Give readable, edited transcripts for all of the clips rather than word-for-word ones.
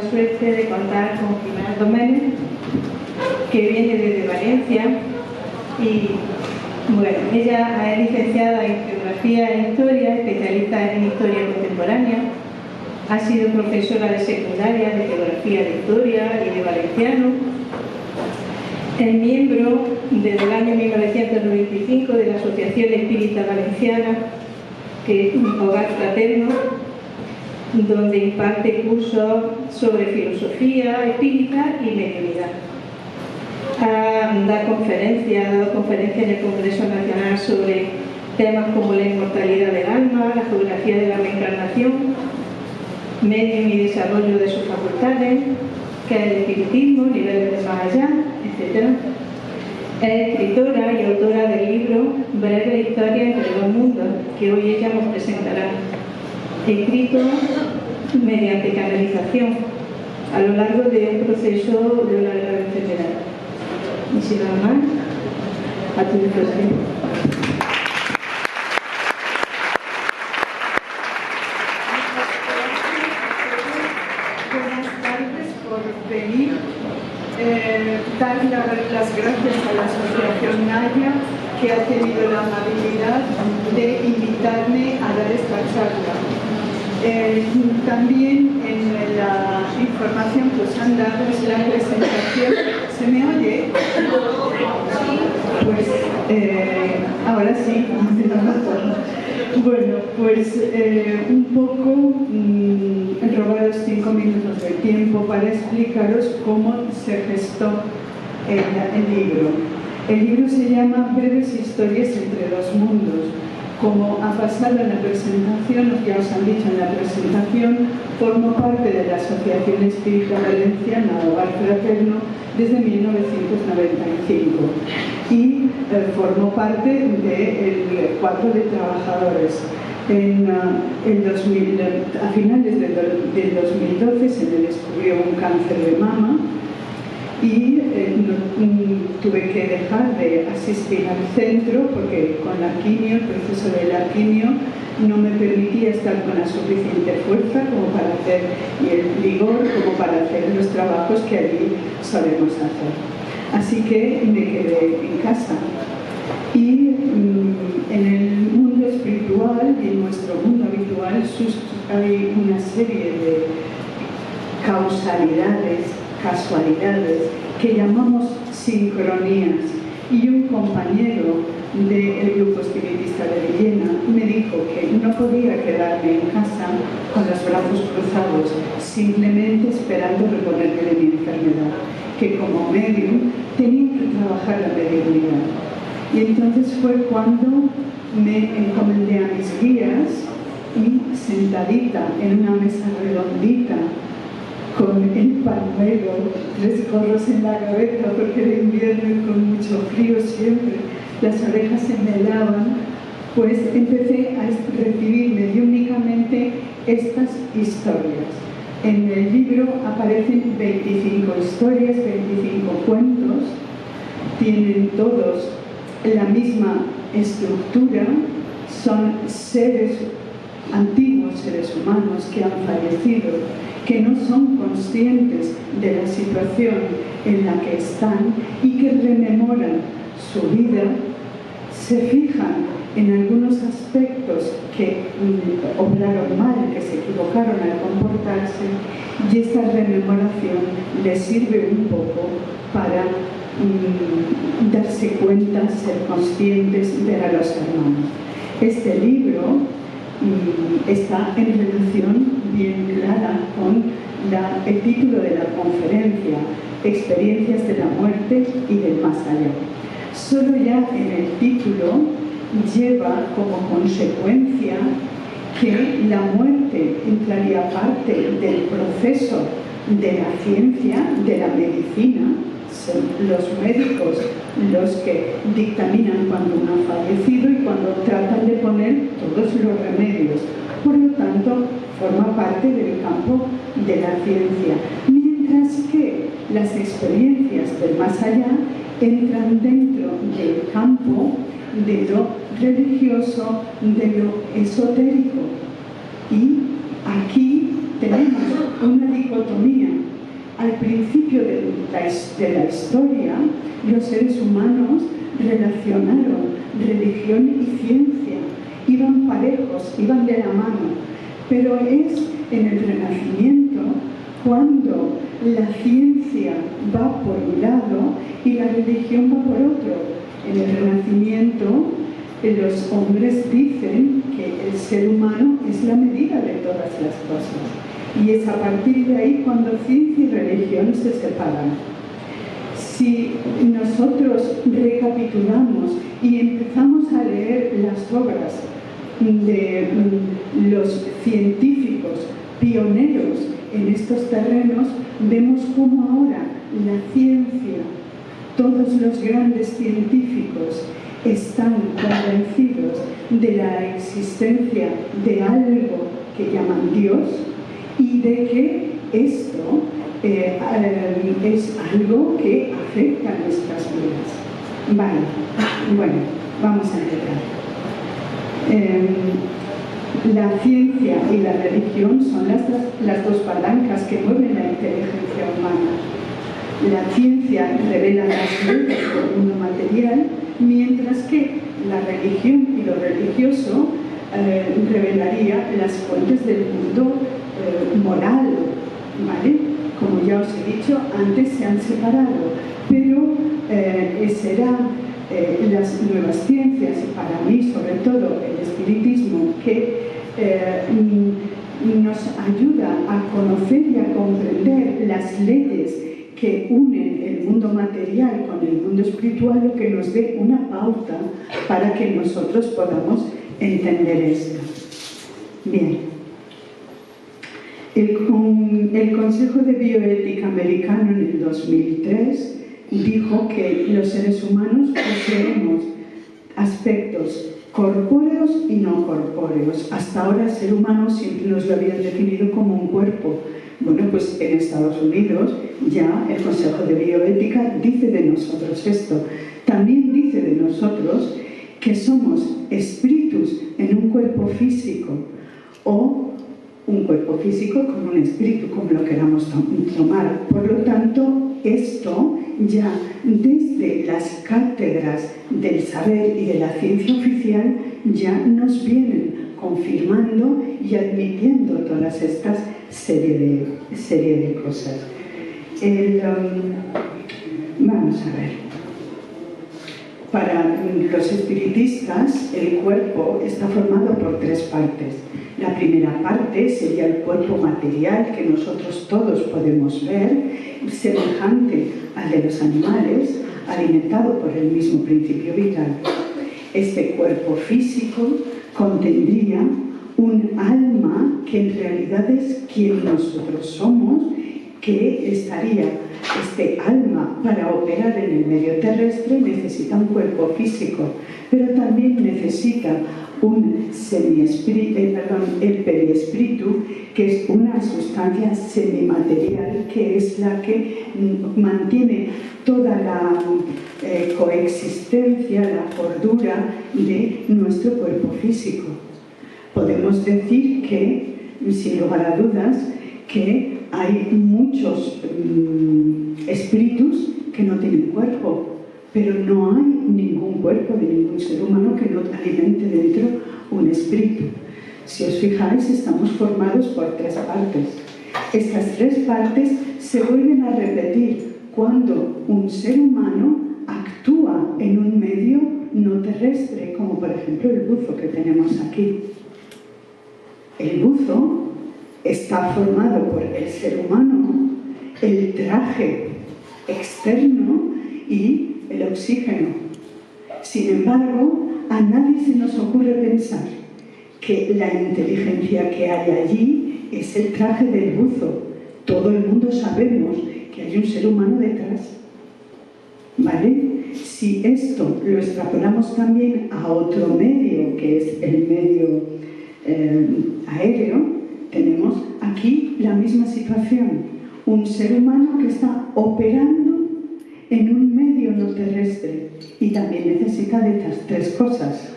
la suerte de contar con Jimena Doménech, que viene desde Valencia y bueno, ella es licenciada en Geografía e Historia, especialista en Historia Contemporánea, ha sido profesora de secundaria de Geografía de Historia y de Valenciano, es miembro desde el año 1995 de la Asociación Espírita Valenciana, que es un hogar fraterno, donde imparte cursos sobre filosofía espírita y mediunidad. Ha dado conferencias en el Congreso Nacional sobre temas como la inmortalidad del alma, la geografía de la reencarnación, medium y desarrollo de sus facultades, que es el espiritismo, niveles de más allá, etc. Es escritora y autora del libro Breve Historia entre dos mundos, que hoy ella nos presentará, escrito mediante canalización a lo largo de un proceso de una grave enfermedad. Y sin nada más, a tu disposición. Buenas tardes por venir. Dar las gracias a la Asociación Naya, que ha tenido la amabilidad de invitarme a dar esta charla. También en la información que os han dado es la presentación. ¿Se me oye? Pues ahora sí. Bueno, pues un poco robaros 5 minutos de tiempo para explicaros cómo se gestó el libro. El libro se llama Breves Historias entre dos mundos. Como ha pasado en la presentación, ya os han dicho en la presentación, formo parte de la Asociación Espírita Valenciana Hogar Fraterno desde 1995 y formo parte del cuadro de trabajadores. A finales del 2012 se me descubrió un cáncer de mama y tuve que dejar de asistir al centro porque con la quimio, el proceso de la quimio no me permitía estar con la suficiente fuerza como para hacer, y el vigor como para hacer los trabajos que allí solemos hacer. Así que me quedé en casa. Y en el mundo espiritual y en nuestro mundo habitual hay una serie de causalidades, casualidades, que llamamos sincronías. Y un compañero del grupo espiritista de Villena me dijo que no podía quedarme en casa con los brazos cruzados, simplemente esperando reponerme de mi enfermedad, que como medium tenía que trabajar la mediunidad. Y entonces fue cuando me encomendé a mis guías y sentadita en una mesa redondita, con el pañuelo, 3 gorros en la cabeza porque era invierno y con mucho frío siempre, las orejas se me helaban, pues empecé a recibir mediúnicamente estas historias. En el libro aparecen 25 historias, 25 cuentos, tienen todos la misma estructura, son antiguos seres humanos que han fallecido, que no son conscientes de la situación en la que están y que rememoran su vida, se fijan en algunos aspectos que obraron mal, que se equivocaron al comportarse, y esta rememoración les sirve un poco para darse cuenta, ser conscientes, ver a los hermanos. Este libro está en relación bien clara con el título de la conferencia, Experiencias de la muerte y del más allá. Solo ya en el título lleva como consecuencia que la muerte entraría parte del proceso de la ciencia, de la medicina. Son los médicos los que dictaminan cuando uno ha fallecido y cuando tratan de poner todos los remedios. Por lo tanto, forma parte del campo de la ciencia. Mientras que las experiencias del más allá entran dentro del campo de lo religioso, de lo esotérico. Y aquí tenemos una dicotomía. Al principio de la historia, los seres humanos relacionaron religión y ciencia, iban parejos, iban de la mano, pero es en el Renacimiento cuando la ciencia va por un lado y la religión va por otro. En el Renacimiento los hombres dicen que el ser humano es la medida de todas las cosas, y es a partir de ahí cuando ciencia y religión se separan. Si nosotros recapitulamos y empezamos a leer las obras de los científicos pioneros en estos terrenos, vemos cómo ahora la ciencia, todos los grandes científicos están convencidos de la existencia de algo que llaman Dios y de que esto es algo que afecta a nuestras vidas. Vale, bueno, vamos a empezar. La ciencia y la religión son las dos palancas que mueven la inteligencia humana. La ciencia revela las leyes del mundo material, mientras que la religión y lo religioso revelaría las fuentes del mundo moral, ¿vale? Como ya os he dicho, antes se han separado, pero serán las nuevas ciencias, y para mí sobre todo el espiritismo, que nos ayuda a conocer y a comprender las leyes que unen el mundo material con el mundo espiritual, lo que nos dé una pauta para que nosotros podamos entender esto. Bien. El Consejo de Bioética americano en el 2003 dijo que los seres humanos poseemos aspectos corpóreos y no corpóreos. Hasta ahora el ser humano siempre nos lo habían definido como un cuerpo. Bueno, pues en Estados Unidos ya el Consejo de Bioética dice de nosotros esto. También dice de nosotros que somos espíritus en un cuerpo físico, o un cuerpo físico con un espíritu, como lo queramos tomar. Por lo tanto, esto ya desde las cátedras del saber y de la ciencia oficial ya nos vienen confirmando y admitiendo todas estas serie de cosas. Vamos a ver. Para los espiritistas, el cuerpo está formado por tres partes. La primera parte sería el cuerpo material que nosotros todos podemos ver, semejante al de los animales, alimentado por el mismo principio vital. Este cuerpo físico contendría un alma que en realidad es quien nosotros somos, que estaría, este alma para operar en el medio terrestre necesita un cuerpo físico, pero también necesita el periespíritu, que es una sustancia semimaterial, que es la que mantiene toda la coexistencia, la cordura de nuestro cuerpo físico. Podemos decir que, sin lugar a dudas, que hay muchos espíritus que no tienen cuerpo, pero no hay ningún cuerpo de ningún ser humano que no alimente dentro un espíritu. Si os fijáis, estamos formados por tres partes. Estas tres partes se vuelven a repetir cuando un ser humano actúa en un medio no terrestre, como por ejemplo el buzo que tenemos aquí. El buzo está formado por el ser humano, el traje externo y el oxígeno. Sin embargo, a nadie se nos ocurre pensar que la inteligencia que hay allí es el traje del buzo. Todo el mundo sabemos que hay un ser humano detrás, ¿vale? Si esto lo extrapolamos también a otro medio, que es el medio aéreo, tenemos aquí la misma situación. Un ser humano que está operando en un medio no terrestre y también necesita de estas tres cosas: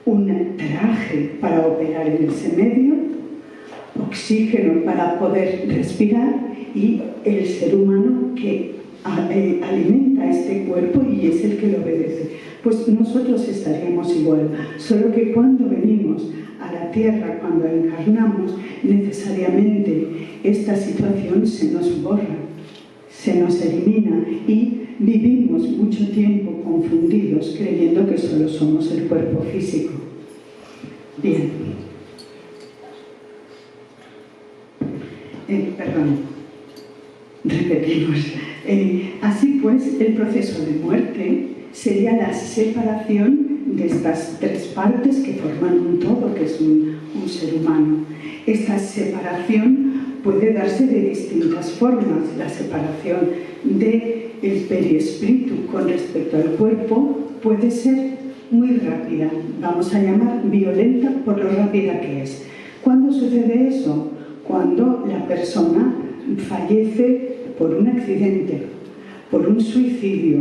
un traje para operar en ese medio, oxígeno para poder respirar y el ser humano que alimenta este cuerpo y es el que lo obedece. Pues nosotros estaríamos igual, solo que cuando venimos a la Tierra, cuando encarnamos, necesariamente esta situación se nos borra, se nos elimina y vivimos mucho tiempo confundidos creyendo que solo somos el cuerpo físico. Bien. Perdón. Repetimos. Así pues, el proceso de muerte sería la separación de estas tres partes que forman un todo, que es un ser humano. Esta separación puede darse de distintas formas. La separación del periespíritu con respecto al cuerpo puede ser muy rápida, vamos a llamar violenta por lo rápida que es. ¿Cuándo sucede eso? Cuando la persona fallece por un accidente, por un suicidio,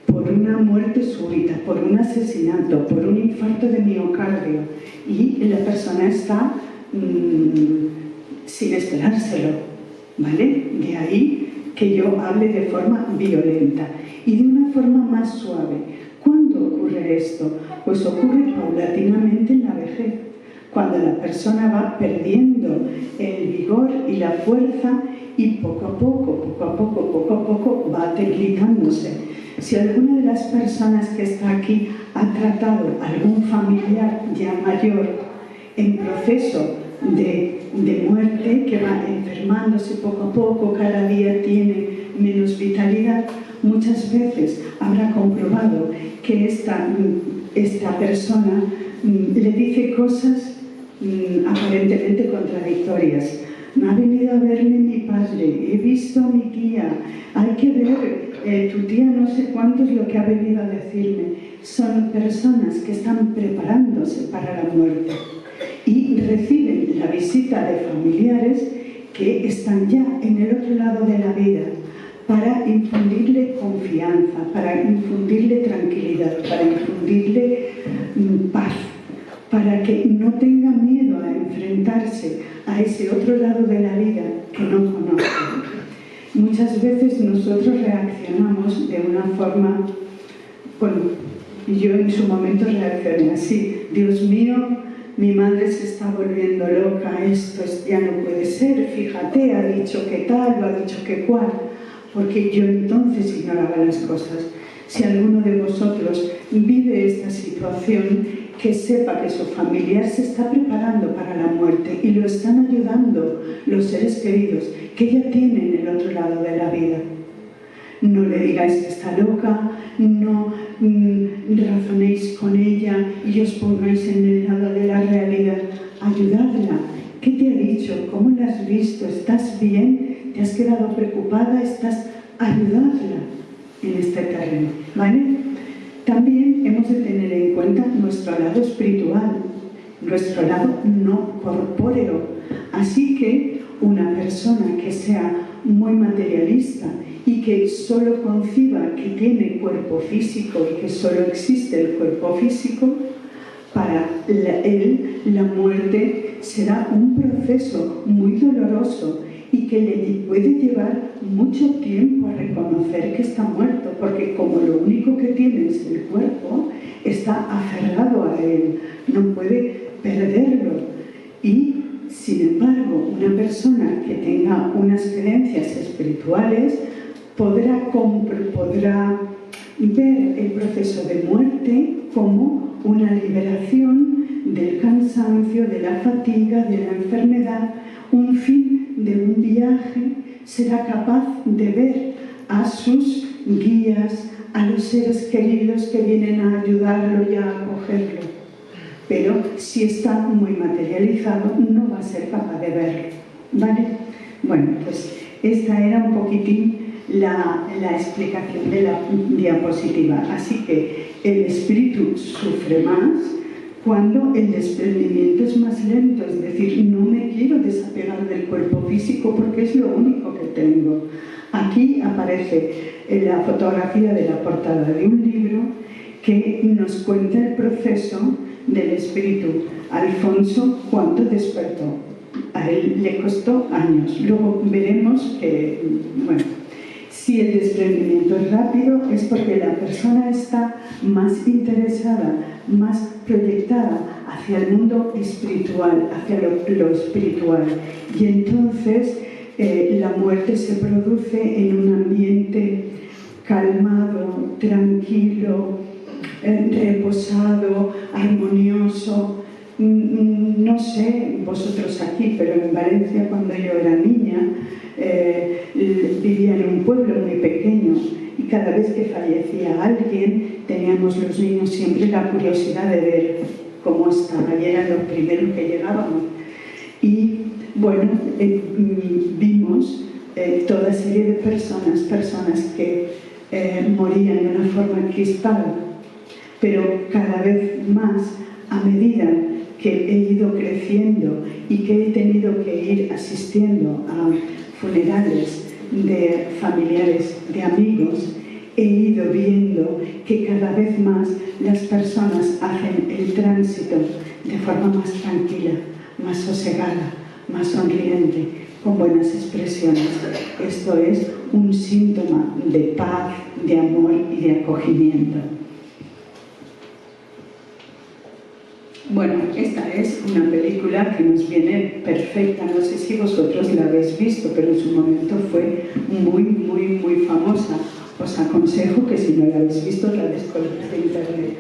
por una muerte súbita, por un asesinato, por un infarto de miocardio y la persona está sin esperárselo, ¿vale? De ahí que yo hable de forma violenta y de una forma más suave. ¿Cuándo ocurre esto? Pues ocurre paulatinamente en la vejez, cuando la persona va perdiendo el vigor y la fuerza y poco a poco va debilitándose. Si alguna de las personas que está aquí ha tratado a algún familiar ya mayor en proceso de muerte, que va enfermándose poco a poco, cada día tiene menos vitalidad, muchas veces habrá comprobado que esta persona le dice cosas aparentemente contradictorias. Me ha venido a verme mi padre, he visto a mi tía, hay que ver, tu tía no sé cuánto es lo que ha venido a decirme. Son personas que están preparándose para la muerte y reciben la visita de familiares que están ya en el otro lado de la vida para infundirle confianza, para infundirle tranquilidad, para infundirle paz, para que no tenga miedo a enfrentarse a ese otro lado de la vida que no conoce. Muchas veces nosotros reaccionamos de una forma, bueno, yo en su momento reaccioné así: Dios mío, mi madre se está volviendo loca, esto ya no puede ser, fíjate, ha dicho que tal, lo ha dicho que cual, porque yo entonces ignoraba las cosas. Si alguno de vosotros vive esta situación, que sepa que su familiar se está preparando para la muerte y lo están ayudando los seres queridos que ya tienen el otro lado de la vida. No le digáis que está loca, no razonéis con ella y os pongáis en el lado de la realidad. Ayudadla. ¿Qué te ha dicho? ¿Cómo la has visto? ¿Estás bien? ¿Te has quedado preocupada? Ayudadla en este terreno, ¿vale? También hemos de tener en cuenta nuestro lado espiritual, nuestro lado no corpóreo. Así que una persona que sea muy materialista y que solo conciba que tiene cuerpo físico y que solo existe el cuerpo físico, para él la muerte será un proceso muy doloroso y que le puede llevar mucho tiempo a reconocer que está muerto, porque como lo único que tiene es el cuerpo, está aferrado a él, no puede perderlo. Y, sin embargo, una persona que tenga unas creencias espirituales podrá ver el proceso de muerte como una liberación del cansancio, de la fatiga, de la enfermedad, un fin de un viaje. Será capaz de ver a sus guías, a los seres queridos que vienen a ayudarlo y a acogerlo. Pero si está muy materializado, no va a ser capaz de verlo, ¿vale? Bueno, pues esta era un poquitín la explicación de la diapositiva. Así que el espíritu sufre más cuando el desprendimiento es más lento, es decir, no me quiero desapegar del cuerpo físico porque es lo único que tengo. Aquí aparece la fotografía de la portada de un libro que nos cuenta el proceso del espíritu Alfonso cuando despertó. a él le costó años. Luego veremos que, bueno, si el desprendimiento es rápido es porque la persona está más interesada, más proyectada hacia el mundo espiritual, hacia lo espiritual. Y entonces la muerte se produce en un ambiente calmado, tranquilo, reposado, armonioso. No sé vosotros aquí, pero en Valencia cuando yo era niña vivía en un pueblo muy pequeño y cada vez que fallecía alguien teníamos los niños siempre la curiosidad de ver cómo estaba y eran los primeros que llegábamos. Y bueno, vimos toda serie de personas que morían de una forma crispada, pero cada vez más a medida que he ido creciendo y que he tenido que ir asistiendo a funerales de familiares, de amigos, he ido viendo que cada vez más las personas hacen el tránsito de forma más tranquila, más sosegada, más sonriente, con buenas expresiones. Esto es un síntoma de paz, de amor y de acogimiento. Bueno, esta es una película que nos viene perfecta. No sé si vosotros la habéis visto, pero en su momento fue muy famosa. Os aconsejo que si no la habéis visto, la descolguéis de internet.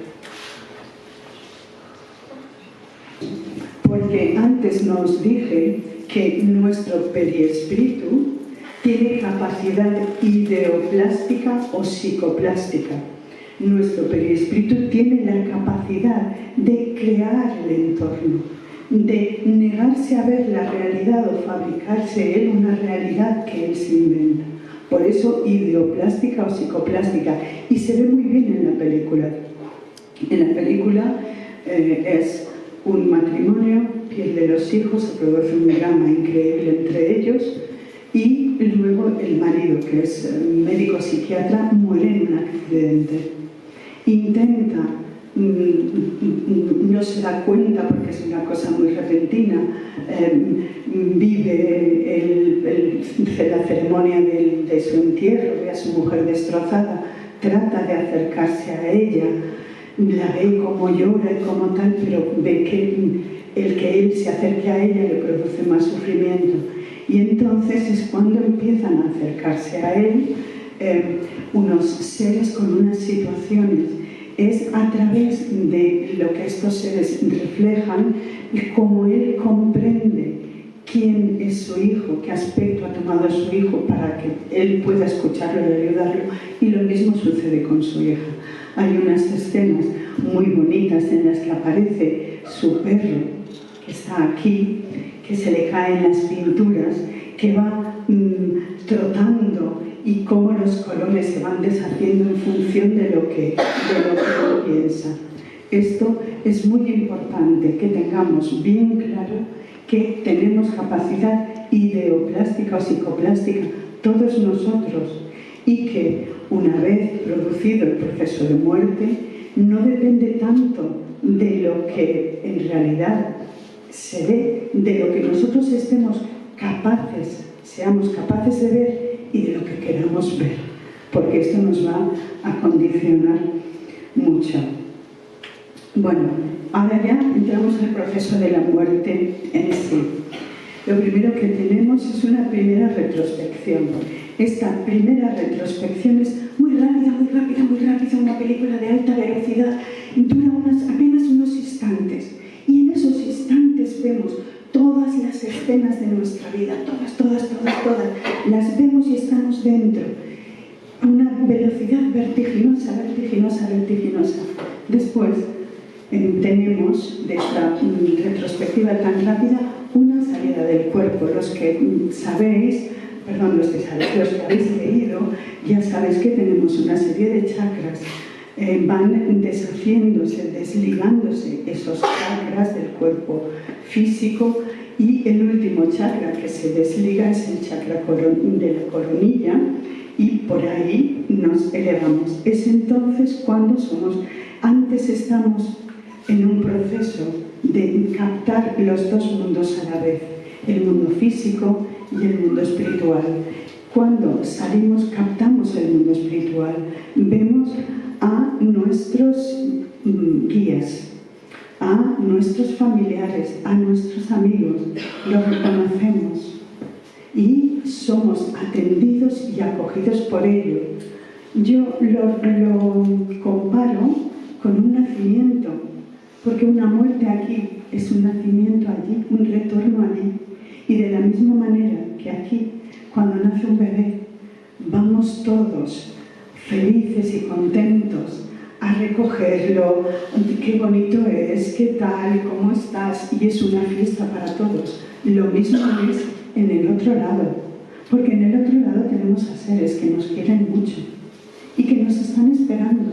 Porque antes nos dije que nuestro periespíritu tiene capacidad ideoplástica o psicoplástica. Nuestro periespíritu tiene la capacidad de crear el entorno, de negarse a ver la realidad o fabricarse él una realidad que él se inventa. Por eso ideoplástica o psicoplástica. Y se ve muy bien en la película. En la película es un matrimonio, pierde los hijos, se produce un drama increíble entre ellos y luego el marido, que es médico psiquiatra, muere en un accidente. Intenta, no se da cuenta porque es una cosa muy repentina, vive la ceremonia de su entierro, ve a su mujer destrozada, trata de acercarse a ella, la ve como llora y como tal, pero ve que el que él se acerque a ella le produce más sufrimiento. Y entonces es cuando empiezan a acercarse a él unos seres con unas situaciones. Es a través de lo que estos seres reflejan cómo él comprende quién es su hijo, qué aspecto ha tomado su hijo para que él pueda escucharlo y ayudarlo. Y lo mismo sucede con su hija. Hay unas escenas muy bonitas en las que aparece su perro, que está aquí, que se le caen las pinturas, que va trotando y cómo los colores se van deshaciendo en función de lo que él piensa. Esto es muy importante, que tengamos bien claro que tenemos capacidad ideoplástica o psicoplástica, todos nosotros, y que una vez producido el proceso de muerte, no depende tanto de lo que en realidad se ve, de lo que nosotros seamos capaces de ver y de lo que queramos ver, porque esto nos va a condicionar mucho. Bueno, ahora ya entramos al proceso de la muerte en sí. Lo primero que tenemos es una primera retrospección. Esta primera retrospección es muy rápida, una película de alta velocidad, dura apenas unos instantes. Y en esos instantes vemos todas las escenas de nuestra vida, todas, las vemos y estamos dentro. A una velocidad vertiginosa. Después tenemos, de esta retrospectiva tan rápida, una salida del cuerpo. Los que habéis leído, ya sabéis que tenemos una serie de chakras. Van deshaciéndose, desligándose esos chakras del cuerpo físico, y el último chakra que se desliga es el chakra de la coronilla, y por ahí nos elevamos. Es entonces cuando antes estamos en un proceso de captar los dos mundos a la vez. el mundo físico y el mundo espiritual. Cuando salimos, captamos el mundo espiritual, vemos a nuestros guías, a nuestros familiares, a nuestros amigos, los reconocemos y somos atendidos y acogidos por ello. Yo lo comparo con un nacimiento, porque una muerte aquí es un nacimiento allí, un retorno allí. Y de la misma manera que aquí, cuando nace un bebé, vamos todos felices y contentos a recogerlo, qué bonito es, qué tal, cómo estás, y es una fiesta para todos. Lo mismo es en el otro lado, porque en el otro lado tenemos a seres que nos quieren mucho y que nos están esperando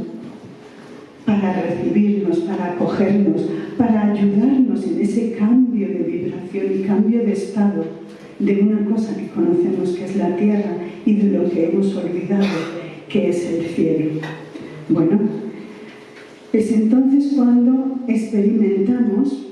para recibirnos, para acogernos, para ayudarnos en ese cambio de vibración y cambio de estado de una cosa que conocemos que es la tierra y de lo que hemos olvidado que es el cielo. Bueno, es entonces cuando experimentamos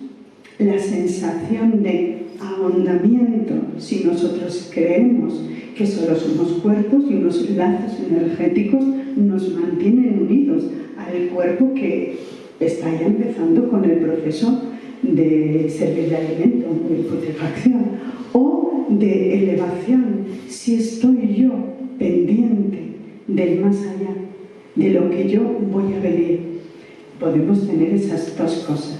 la sensación de ahondamiento, si nosotros creemos que solo somos cuerpos y unos lazos energéticos nos mantienen unidos al cuerpo que está ya empezando con el proceso de servir de alimento, de putrefacción o de elevación, si estoy yo pendiente del más allá, de lo que yo voy a venir. Podemos tener esas dos cosas.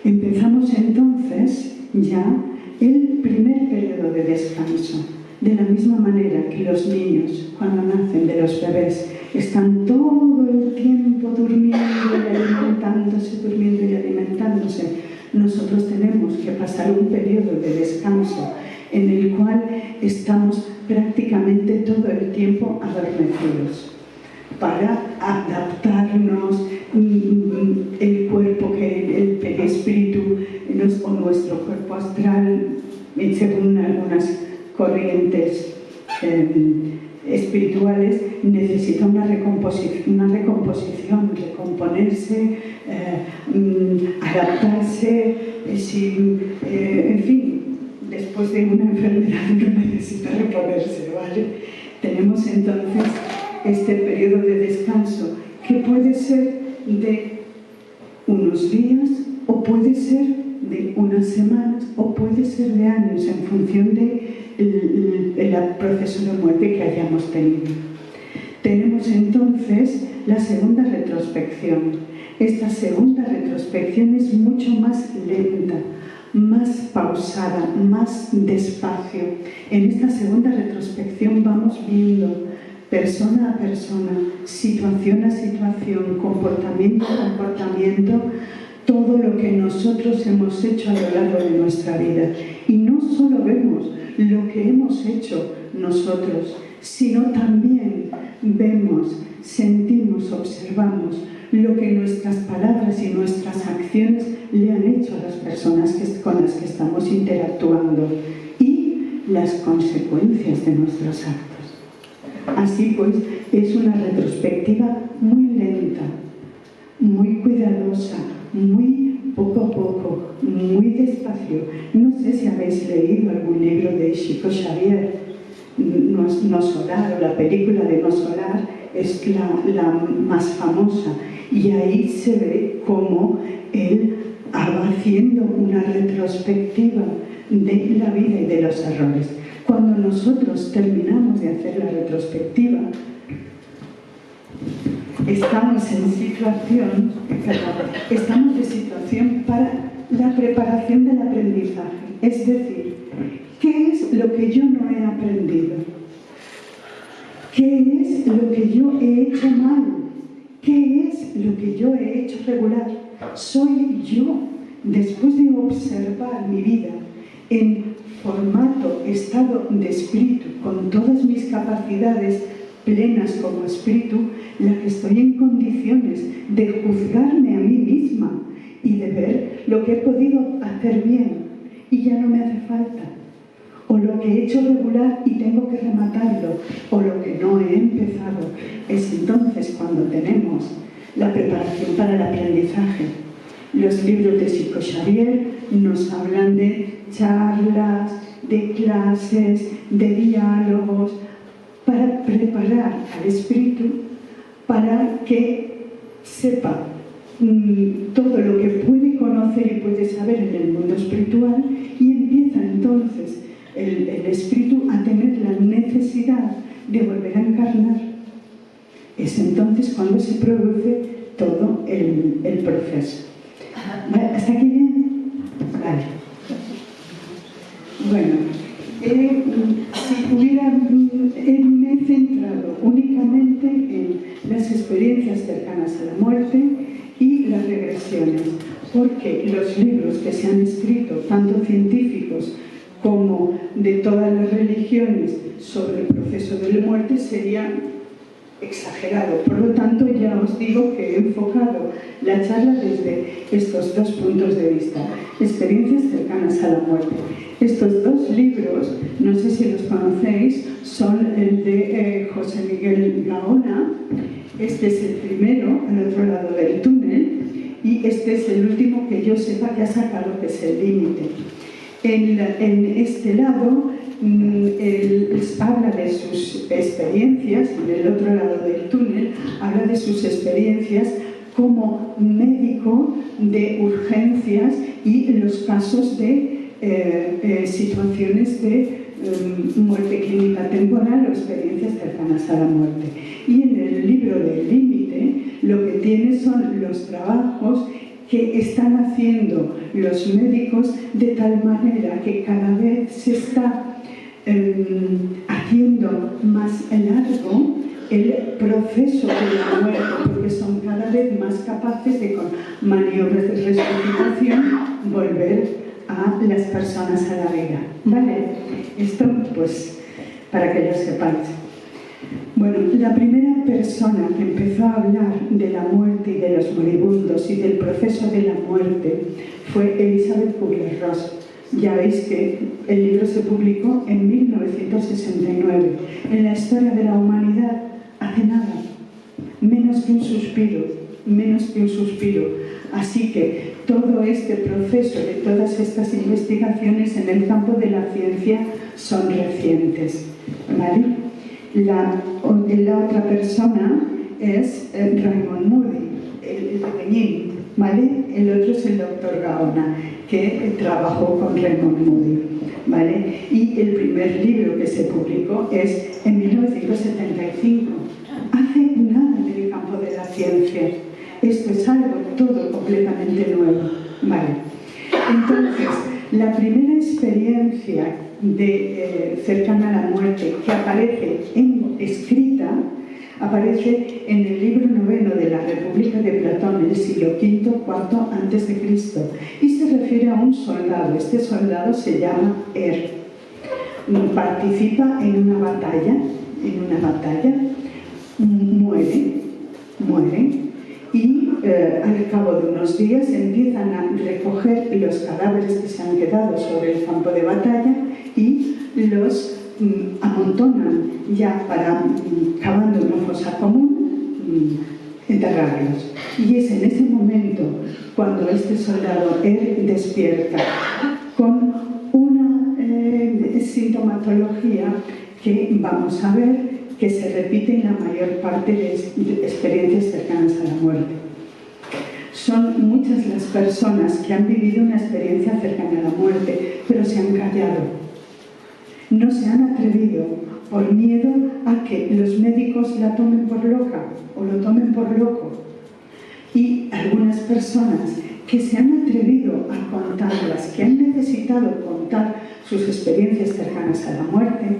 Empezamos entonces ya el primer periodo de descanso. De la misma manera que los niños, cuando nacen de los bebés, están todo el tiempo durmiendo y alimentándose, durmiendo y alimentándose, nosotros tenemos que pasar un periodo de descanso en el cual estamos prácticamente todo el tiempo adormecidos para adaptarnos el cuerpo, el perispíritu o nuestro cuerpo astral, según algunas corrientes espirituales, necesita una recomposición, recomponerse, adaptarse, en fin, después de una enfermedad uno necesita reponerse, ¿vale? Tenemos entonces este periodo de descanso que puede ser de unos días o puede ser de unas semanas o puede ser de años en función del proceso de muerte que hayamos tenido. Tenemos entonces la segunda retrospección. Esta segunda retrospección es mucho más lenta, más pausada, más despacio. En esta segunda retrospección vamos viendo persona a persona, situación a situación, comportamiento a comportamiento, todo lo que nosotros hemos hecho a lo largo de nuestra vida. Y no solo vemos lo que hemos hecho nosotros, sino también vemos, sentimos, observamos lo que nuestras palabras y nuestras acciones le han hecho a las personas con las que estamos interactuando y las consecuencias de nuestros actos. Así pues, es una retrospectiva muy lenta, muy cuidadosa, muy poco a poco, muy despacio. No sé si habéis leído algún libro de Chico Xavier, No Solar, o la película de No Solar es la más famosa, y ahí se ve cómo él va haciendo una retrospectiva de la vida y de los errores. Cuando nosotros terminamos de hacer la retrospectiva, estamos de situación para la preparación del aprendizaje. Es decir, ¿qué es lo que yo no he aprendido? ¿Qué es lo que yo he hecho mal? ¿Qué es lo que yo he hecho regular? Soy yo, después de observar mi vida en formato, estado de espíritu, con todas mis capacidades plenas como espíritu, la que estoy en condiciones de juzgarme a mí misma y de ver lo que he podido hacer bien y ya no me hace falta, o lo que he hecho regular y tengo que rematarlo, o lo que no he empezado. Es entonces cuando tenemos la preparación para el aprendizaje. Los libros de Chico Xavier nos hablan de charlas, de clases, de diálogos, para preparar al espíritu para que sepa todo lo que puede conocer y puede saber en el mundo espiritual, y empieza entonces el espíritu a tener la necesidad de volver a encarnar. Es entonces cuando se produce todo el proceso. ¿Hasta aquí bien? Vale. Bueno, si hubiera, me he centrado únicamente en las experiencias cercanas a la muerte y las regresiones, porque los libros que se han escrito, tanto científicos como de todas las religiones, sobre el proceso de la muerte sería exagerado. Por lo tanto, ya os digo que he enfocado la charla desde estos dos puntos de vista: experiencias cercanas a la muerte. Estos dos libros, no sé si los conocéis, son el de José Miguel Gaona. Este es el primero, al otro lado del túnel, y este es el último que yo sepa que ha sacado, que es El Límite. En este lado, él habla de sus experiencias, en el otro lado del túnel, habla de sus experiencias como médico de urgencias y los casos de situaciones de muerte clínica temporal o experiencias cercanas a la muerte. Y en el libro del Límite lo que tiene son los trabajos que están haciendo los médicos, de tal manera que cada vez se está haciendo más largo el proceso de la muerte, porque son cada vez más capaces de, con maniobras de resucitación, volver a las personas a la vida. ¿Vale? Esto, pues, para que lo sepáis. Bueno, la primera persona que empezó a hablar de la muerte y de los moribundos y del proceso de la muerte fue Elizabeth Kubler-Ross. Ya veis que el libro se publicó en 1969. En la historia de la humanidad, hace nada, menos que un suspiro, menos que un suspiro. Así que todo este proceso de todas estas investigaciones en el campo de la ciencia son recientes, ¿vale? La otra persona es Raymond Moody, el pequeñín, ¿vale? El otro es el doctor Gaona, que trabajó con Raymond Moody, ¿vale? Y el primer libro que se publicó es en 1975. Hace nada en el campo de la ciencia. Esto es algo todo completamente nuevo, ¿vale? Entonces, la primera experiencia cercana a la muerte que aparece escrita, aparece en el libro noveno de la República de Platón, el siglo V, IV a.C., y se refiere a un soldado. Este soldado se llama participa en una batalla, muere, y al cabo de unos días empiezan a recoger los cadáveres que se han quedado sobre el campo de batalla y los amontonan ya para, cavando una fosa común, enterrarlos. Y es en ese momento cuando este soldado despierta con una sintomatología que vamos a ver que se repite en la mayor parte de experiencias cercanas a la muerte. Son muchas las personas que han vivido una experiencia cercana a la muerte, pero se han callado. No se han atrevido por miedo a que los médicos la tomen por loca o lo tomen por loco. Y algunas personas que se han atrevido a contarlas, que han necesitado contar sus experiencias cercanas a la muerte,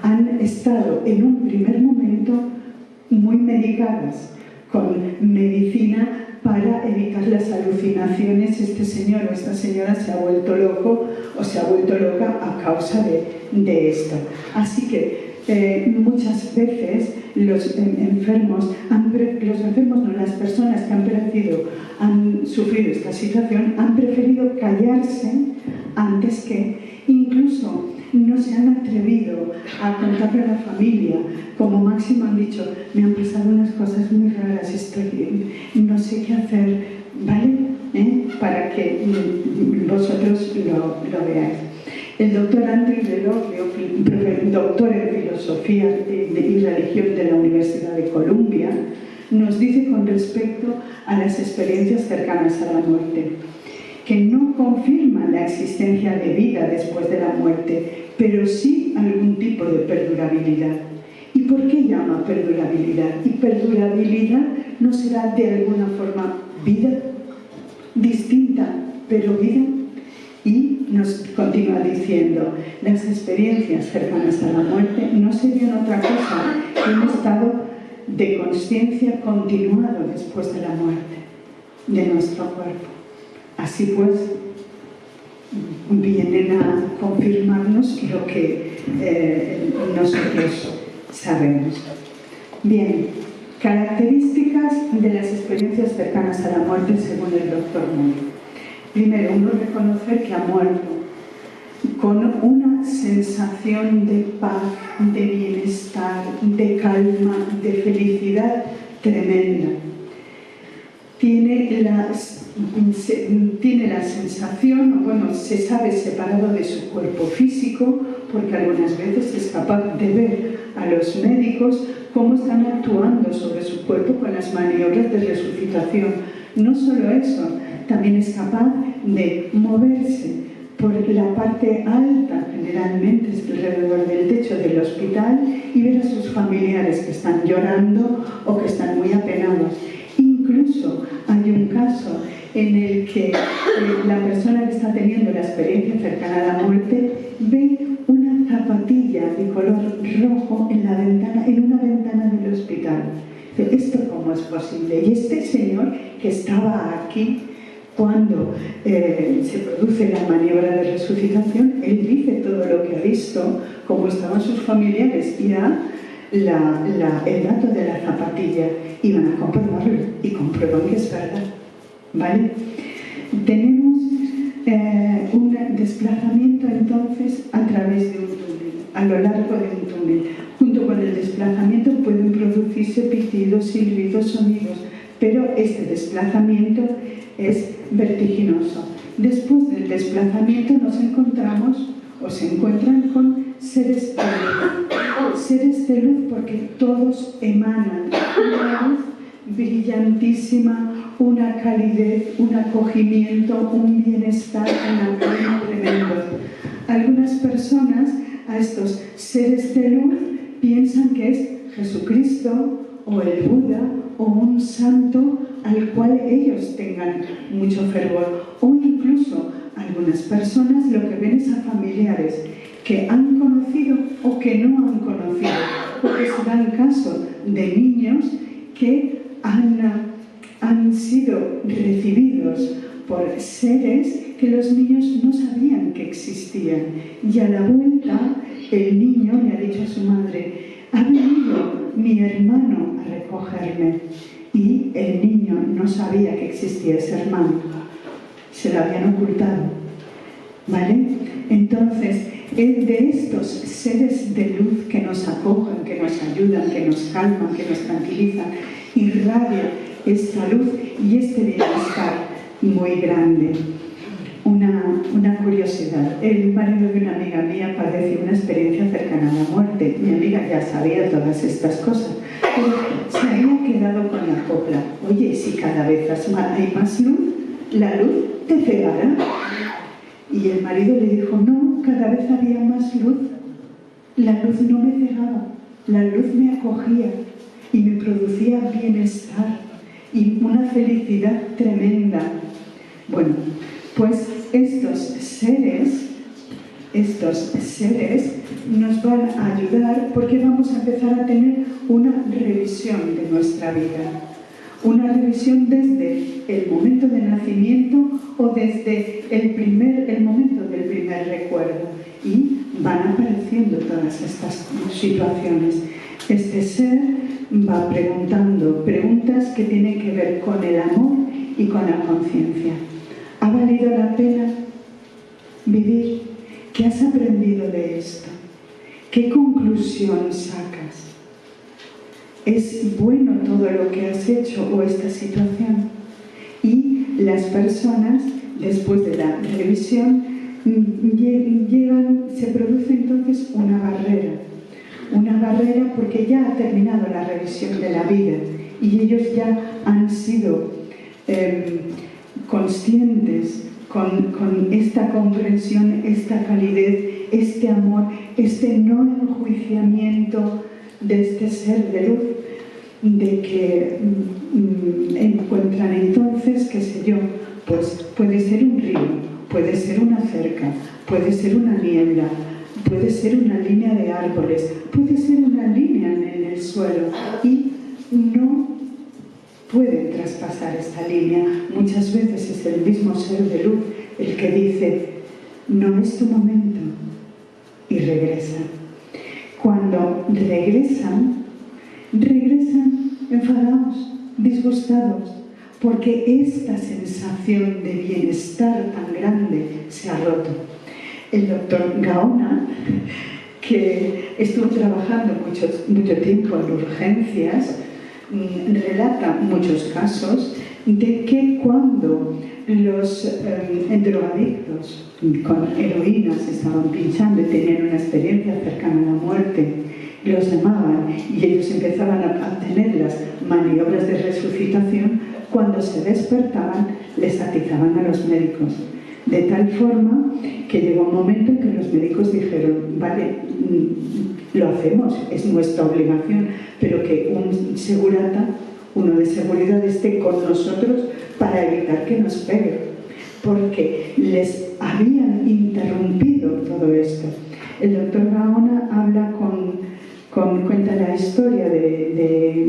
han estado en un primer momento muy medicadas, con medicina para evitar las alucinaciones. Este señor o esta señora se ha vuelto loco o se ha vuelto loca a causa de esto. Así que muchas veces las personas que han sufrido esta situación han preferido callarse antes que, incluso no se han atrevido a contarle a la familia. Como máximo han dicho: me han pasado unas cosas muy raras, no sé qué hacer, ¿vale? para que vosotros lo veáis. El doctor Andrew Leroy, doctor en Filosofía y Religión de la Universidad de Columbia, nos dice con respecto a las experiencias cercanas a la muerte, que no confirman la existencia de vida después de la muerte, pero sí algún tipo de perdurabilidad. ¿Y por qué llama perdurabilidad? ¿Y perdurabilidad no será de alguna forma vida distinta, pero vida? Y nos continúa diciendo, las experiencias cercanas a la muerte no serían otra cosa que un estado de consciencia continuado después de la muerte de nuestro cuerpo. Así pues, vienen a confirmarnos lo que nosotros sabemos. Bien, características de las experiencias cercanas a la muerte según el doctor Moore. Primero, uno reconocer que ha muerto con una sensación de paz, de bienestar, de calma, de felicidad tremenda. Tiene la sensación, bueno, se sabe separado de su cuerpo físico, porque algunas veces es capaz de ver a los médicos cómo están actuando sobre su cuerpo con las maniobras de resucitación. No solo eso, también es capaz de moverse por la parte alta, generalmente es alrededor del techo del hospital, y ver a sus familiares que están llorando o que están muy apenados. Incluso hay un caso en el que la persona que está teniendo la experiencia cercana a la muerte ve una zapatilla de color rojo en una ventana del hospital. ¿Esto cómo es posible? Y este señor que estaba aquí cuando se produce la maniobra de resucitación, él dice todo lo que ha visto, cómo estaban sus familiares, y da el dato de la zapatilla, y van a comprobarlo y comprueban que es verdad. ¿Vale? Tenemos un desplazamiento entonces a través de un túnel, a lo largo de un túnel. Junto con el desplazamiento pueden producirse pitidos, silbidos, sonidos, pero este desplazamiento es vertiginoso. Después del desplazamiento nos encontramos o se encuentran con seres de luz. Seres de luz porque todos emanan una luz brillantísima, una calidez, un acogimiento, un bienestar, una calma tremendo. Algunas personas a estos seres de luz piensan que es Jesucristo o el Buda o un santo al cual ellos tengan mucho fervor, o incluso algunas personas lo que ven es a familiares que han conocido o que no han conocido, porque se da el caso de niños que han sido recibidos por seres que los niños no sabían que existían, y a la vuelta el niño le ha dicho a su madre: ha venido mi hermano a recogerme, y el niño no sabía que existía ese hermano, se lo habían ocultado, ¿vale? Entonces, de estos seres de luz que nos acogen, que nos ayudan, que nos calman, que nos tranquilizan, irradia esta luz y este bienestar muy grande. Una curiosidad: el marido de una amiga mía padeció una experiencia cercana a la muerte. Mi amiga ya sabía todas estas cosas, pero se había quedado con la copla. Oye, si cada vez hay más luz, ¿la luz te cegará? Y el marido le dijo: no, cada vez había más luz. La luz no me cegaba, la luz me acogía y me producía bienestar y una felicidad tremenda. Bueno, pues estos seres nos van a ayudar, porque vamos a empezar a tener una revisión de nuestra vida. Una revisión desde el momento de nacimiento o desde el momento del primer recuerdo. Y van apareciendo todas estas situaciones. Este ser va preguntando preguntas que tienen que ver con el amor y con la conciencia. ¿Ha valido la pena vivir? ¿Qué has aprendido de esto? ¿Qué conclusión sacas? ¿Es bueno todo lo que has hecho o esta situación? Y las personas después de la revisión, se produce entonces una barrera porque ya ha terminado la revisión de la vida y ellos ya han sido conscientes con esta comprensión, esta calidez, este amor, este no enjuiciamiento de este ser de luz, de que encuentran entonces, qué sé yo, pues puede ser un río, puede ser una cerca, puede ser una niebla, puede ser una línea de árboles, puede ser una línea en el suelo y no pueden traspasar esta línea. Muchas veces es el mismo ser de luz el que dice, no es tu momento, y regresan. Cuando regresan enfadados, disgustados, porque esta sensación de bienestar tan grande se ha roto. El doctor Gaona, que estuvo trabajando mucho tiempo en urgencias, relata muchos casos de que cuando los drogadictos con heroínas estaban pinchando y tenían una experiencia cercana a la muerte, los llamaban y ellos empezaban a tener las maniobras de resucitación, cuando se despertaban les atizaban a los médicos. De tal forma que llegó un momento en que los médicos dijeron, vale, lo hacemos, es nuestra obligación, pero que un segurata, uno de seguridad, esté con nosotros para evitar que nos peguen, porque les habían interrumpido todo esto. El doctor Gaona habla cuenta la historia de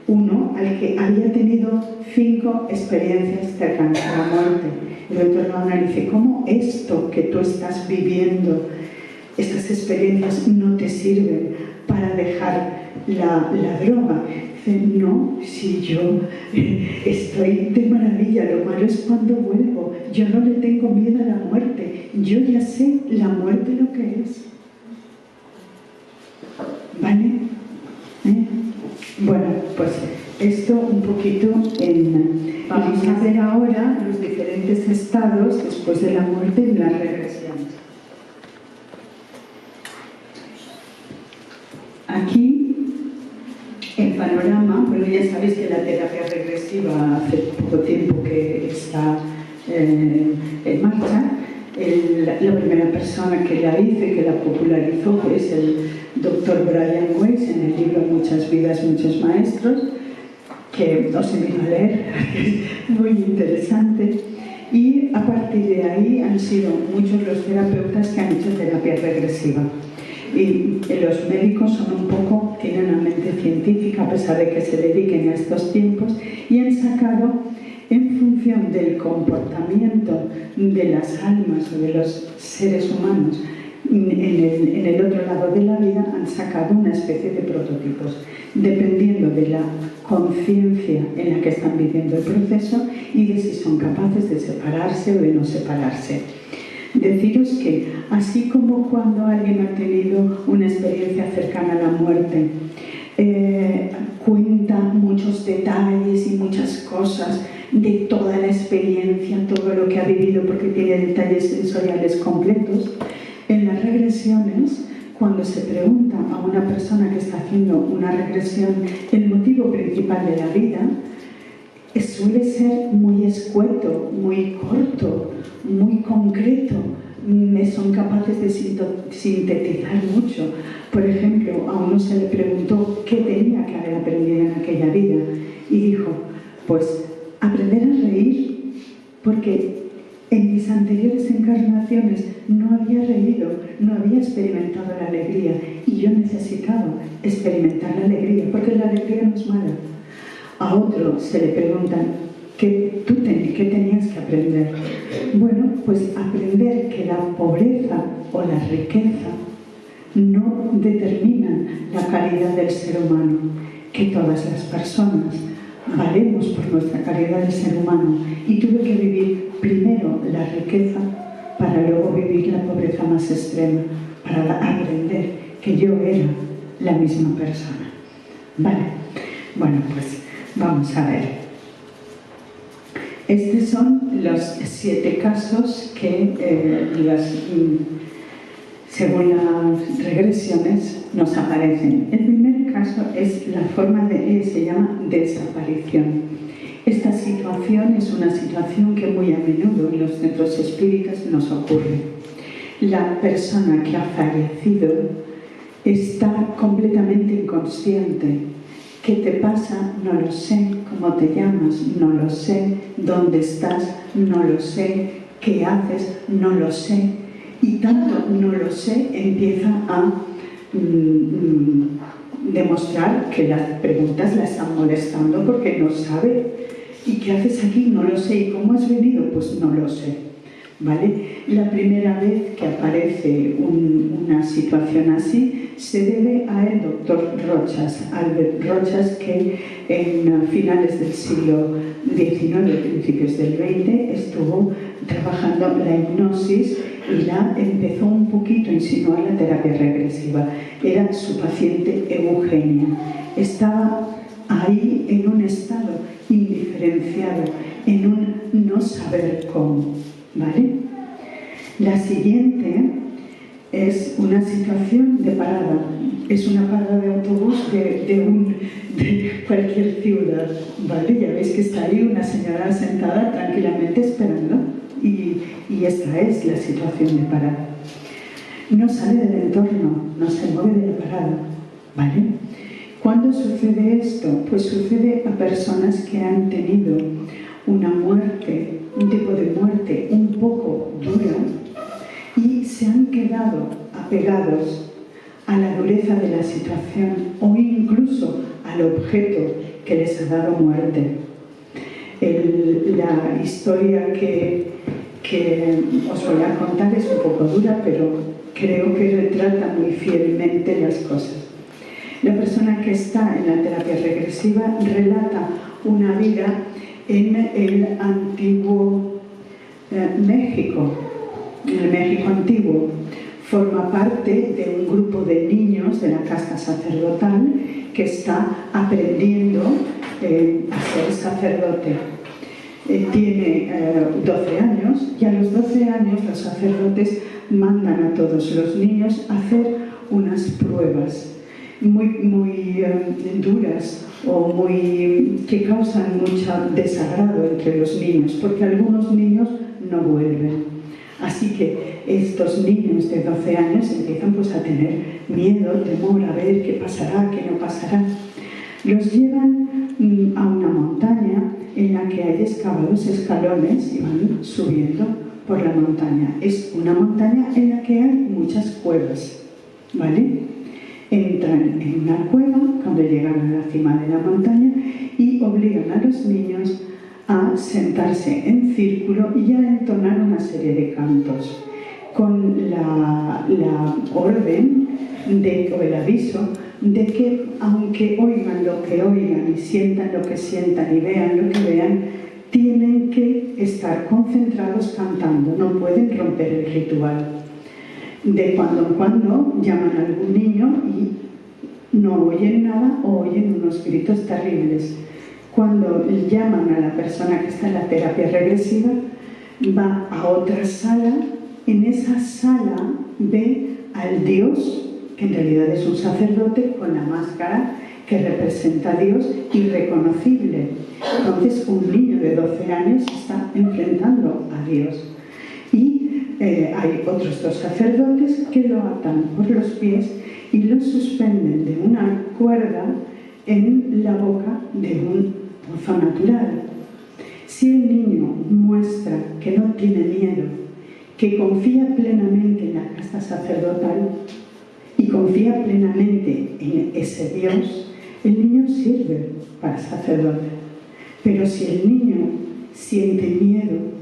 uno al que había tenido 5 experiencias cercanas a la muerte. El doctor Gaona dice, ¿cómo esto que tú estás viviendo, estas experiencias no te sirven para dejar la droga? Dice, no, si yo estoy de maravilla, lo malo es cuando vuelvo, yo no le tengo miedo a la muerte, yo ya sé la muerte lo que es. ¿Vale? Bueno, pues esto un poquito vamos a ver ahora los diferentes estados después de la muerte y las regresiones. Aquí, el panorama, bueno, ya sabéis que la terapia regresiva hace poco tiempo que está en marcha. La primera persona que la hizo y que la popularizó es el Dr. Brian Weiss, en el libro Muchas vidas, muchos maestros, que os invito a leer, es muy interesante. Y a partir de ahí han sido muchos los terapeutas que han hecho terapia regresiva. Y los médicos son tienen una mente científica, a pesar de que se dediquen a estos tiempos, y han sacado, en función del comportamiento de las almas o de los seres humanos en el otro lado de la vida, han sacado una especie de prototipos, dependiendo de la conciencia en la que están viviendo el proceso y de si son capaces de separarse o de no separarse. Deciros que, así como cuando alguien ha tenido una experiencia cercana a la muerte, cuenta muchos detalles y muchas cosas de toda la experiencia, todo lo que ha vivido, porque tiene detalles sensoriales completos, en las regresiones, cuando se pregunta a una persona que está haciendo una regresión el motivo principal de la vida, suele ser muy escueto, muy corto, muy concreto. Son capaces de sintetizar mucho. Por ejemplo, a uno se le preguntó qué tenía que haber aprendido en aquella vida y dijo, pues aprender a reír, porque en mis anteriores encarnaciones no había reído, no había experimentado la alegría y yo necesitaba experimentar la alegría, porque la alegría no es mala. A otro se le preguntan, ¿qué tenías que aprender? Bueno, pues aprender que la pobreza o la riqueza no determinan la calidad del ser humano, que todas las personas valemos por nuestra calidad de ser humano, y tuve que vivir primero la riqueza para luego vivir la pobreza más extrema, para aprender que yo era la misma persona. Vale, bueno, pues vamos a ver. Estos son los 7 casos que, según las regresiones, nos aparecen. El primer caso es la forma se llama desaparición. Esta situación es una situación que muy a menudo en los centros espíritas nos ocurre. La persona que ha fallecido está completamente inconsciente. ¿Qué te pasa? No lo sé. ¿Cómo te llamas? No lo sé. ¿Dónde estás? No lo sé. ¿Qué haces? No lo sé. Y tanto no lo sé empieza a demostrar que las preguntas la están molestando porque no sabe. ¿Y qué haces aquí? No lo sé. ¿Y cómo has venido? Pues no lo sé. ¿Vale? La primera vez que aparece una situación así se debe al doctor Rochas, Albert Rochas, que en finales del siglo XIX, principios del XX, estuvo trabajando la hipnosis y la empezó un poquito a insinuar la terapia regresiva. Era su paciente Eugenia. Estaba ahí en un estado indiferenciado, en un no saber cómo. ¿Vale? La siguiente es una situación de parada. Es una parada de autobús de cualquier ciudad. ¿Vale? Ya veis que está ahí una señora sentada tranquilamente esperando. Y esta es la situación de parada. No sale del entorno, no se mueve de la parada. ¿Vale? ¿Cuándo sucede esto? Pues sucede a personas que han tenido una muerte, un tipo de muerte un poco dura y se han quedado apegados a la dureza de la situación o incluso al objeto que les ha dado muerte. La historia que os voy a contar es un poco dura, pero creo que retrata muy fielmente las cosas. La persona que está en la terapia regresiva relata una vida en el antiguo México, en el México antiguo. Forma parte de un grupo de niños de la casta sacerdotal que está aprendiendo a ser sacerdote. Tiene 12 años y a los 12 años los sacerdotes mandan a todos los niños a hacer unas pruebas muy duras o que causan mucho desagrado entre los niños, porque algunos niños no vuelven. Así que estos niños de 12 años empiezan pues a tener miedo, temor, a ver qué pasará, qué no pasará. Los llevan a una montaña en la que hay excavados escalones y van subiendo por la montaña. Es una montaña en la que hay muchas cuevas, ¿vale? Entran en una cueva cuando llegan a la cima de la montaña y obligan a los niños a sentarse en círculo y a entonar una serie de cantos con la orden o el aviso de que aunque oigan lo que oigan y sientan lo que sientan y vean lo que vean, tienen que estar concentrados cantando, no pueden romper el ritual. De cuando en cuando llaman a algún niño y no oyen nada o oyen unos gritos terribles. Cuando llaman a la persona que está en la terapia regresiva, va a otra sala. En esa sala ve al Dios, que en realidad es un sacerdote con la máscara que representa a Dios, irreconocible. Entonces un niño de 12 años está enfrentando a Dios. Y hay otros 2 sacerdotes que lo atan por los pies y lo suspenden de una cuerda en la boca de un pozo natural. Si el niño muestra que no tiene miedo, que confía plenamente en la casta sacerdotal y confía plenamente en ese Dios, el niño sirve para sacerdote. Pero si el niño siente miedo,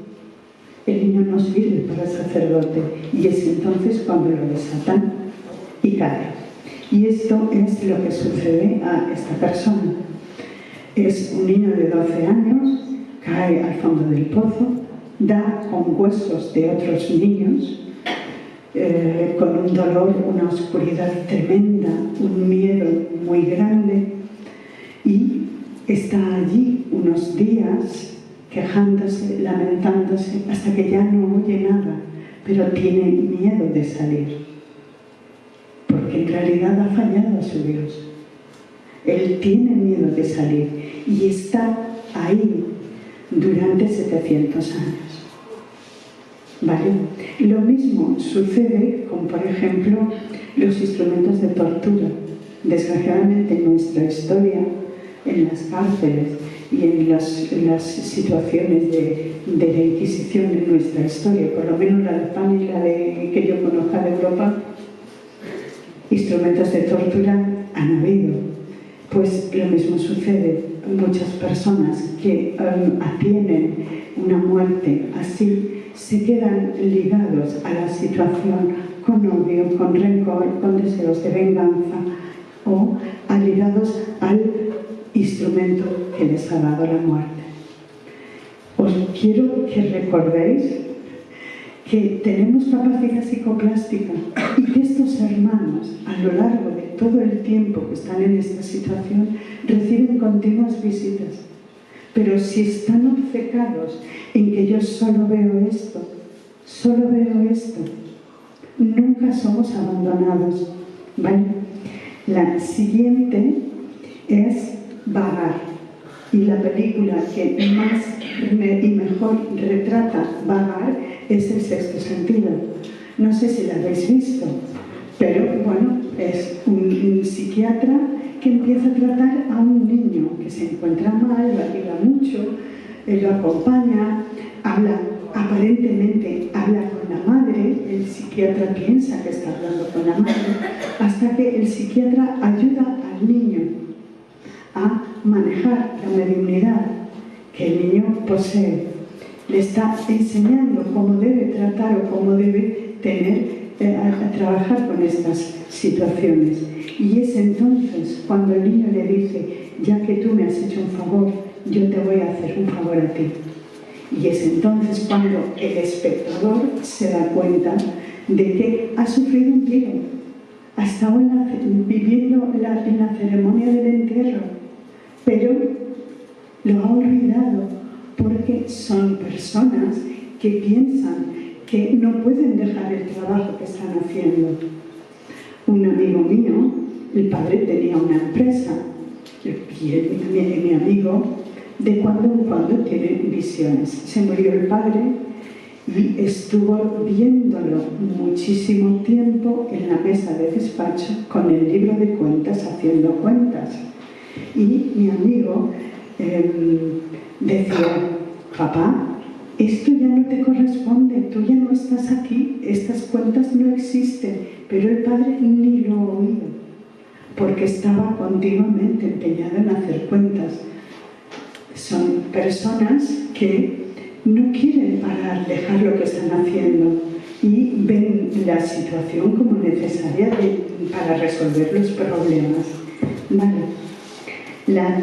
el niño no sirve para sacerdote, y es entonces cuando lo desatan y cae. Y esto es lo que sucede a esta persona. Es un niño de 12 años, cae al fondo del pozo, da con huesos de otros niños, con un dolor, una oscuridad tremenda, un miedo muy grande, y está allí unos días quejándose, lamentándose, hasta que ya no oye nada, pero tiene miedo de salir, porque en realidad ha fallado a su Dios. Él tiene miedo de salir y está ahí durante 700 años. ¿Vale? Lo mismo sucede con, por ejemplo, los instrumentos de tortura. Desgraciadamente en nuestra historia, en las cárceles y en las situaciones de la Inquisición en nuestra historia, por lo menos la de España y la que yo conozca de Europa, instrumentos de tortura han habido. Pues lo mismo sucede. Muchas personas que tienen una muerte así se quedan ligados a la situación con odio, con rencor, con deseos de venganza o ligados al instrumento que les ha dado la muerte. Os quiero que recordéis que tenemos capacidad psicoplástica y que estos hermanos, a lo largo de todo el tiempo que están en esta situación, reciben continuas visitas. Pero si están obcecados en que yo solo veo esto, nunca somos abandonados. ¿Vale? La siguiente es Vagar. Y la película que más y mejor retrata Vagar es El sexto sentido. No sé si la habéis visto, pero bueno, es un psiquiatra que empieza a tratar a un niño que se encuentra mal, vacila mucho, lo acompaña, aparentemente habla con la madre, el psiquiatra piensa que está hablando con la madre, hasta que el psiquiatra ayuda al niño a manejar la mediunidad que el niño posee. Le está enseñando cómo debe tratar o cómo debe a trabajar con estas situaciones. Y es entonces cuando el niño le dice: ya que tú me has hecho un favor, yo te voy a hacer un favor a ti. Y es entonces cuando el espectador se da cuenta de que ha sufrido un tiro, ha estado viviendo en la ceremonia del entierro, pero lo ha olvidado porque son personas que piensan que no pueden dejar el trabajo que están haciendo. Un amigo mío, el padre tenía una empresa y mi amigo de cuando en cuando tiene visiones. Se murió el padre y estuvo viéndolo muchísimo tiempo en la mesa de despacho con el libro de cuentas, haciendo cuentas. Y mi amigo decía: papá, esto ya no te corresponde, tú ya no estás aquí, estas cuentas no existen. Pero el padre ni lo oía, porque estaba continuamente empeñado en hacer cuentas. Son personas que no quieren parar, dejar lo que están haciendo y ven la situación como necesaria para resolver los problemas. Vale. La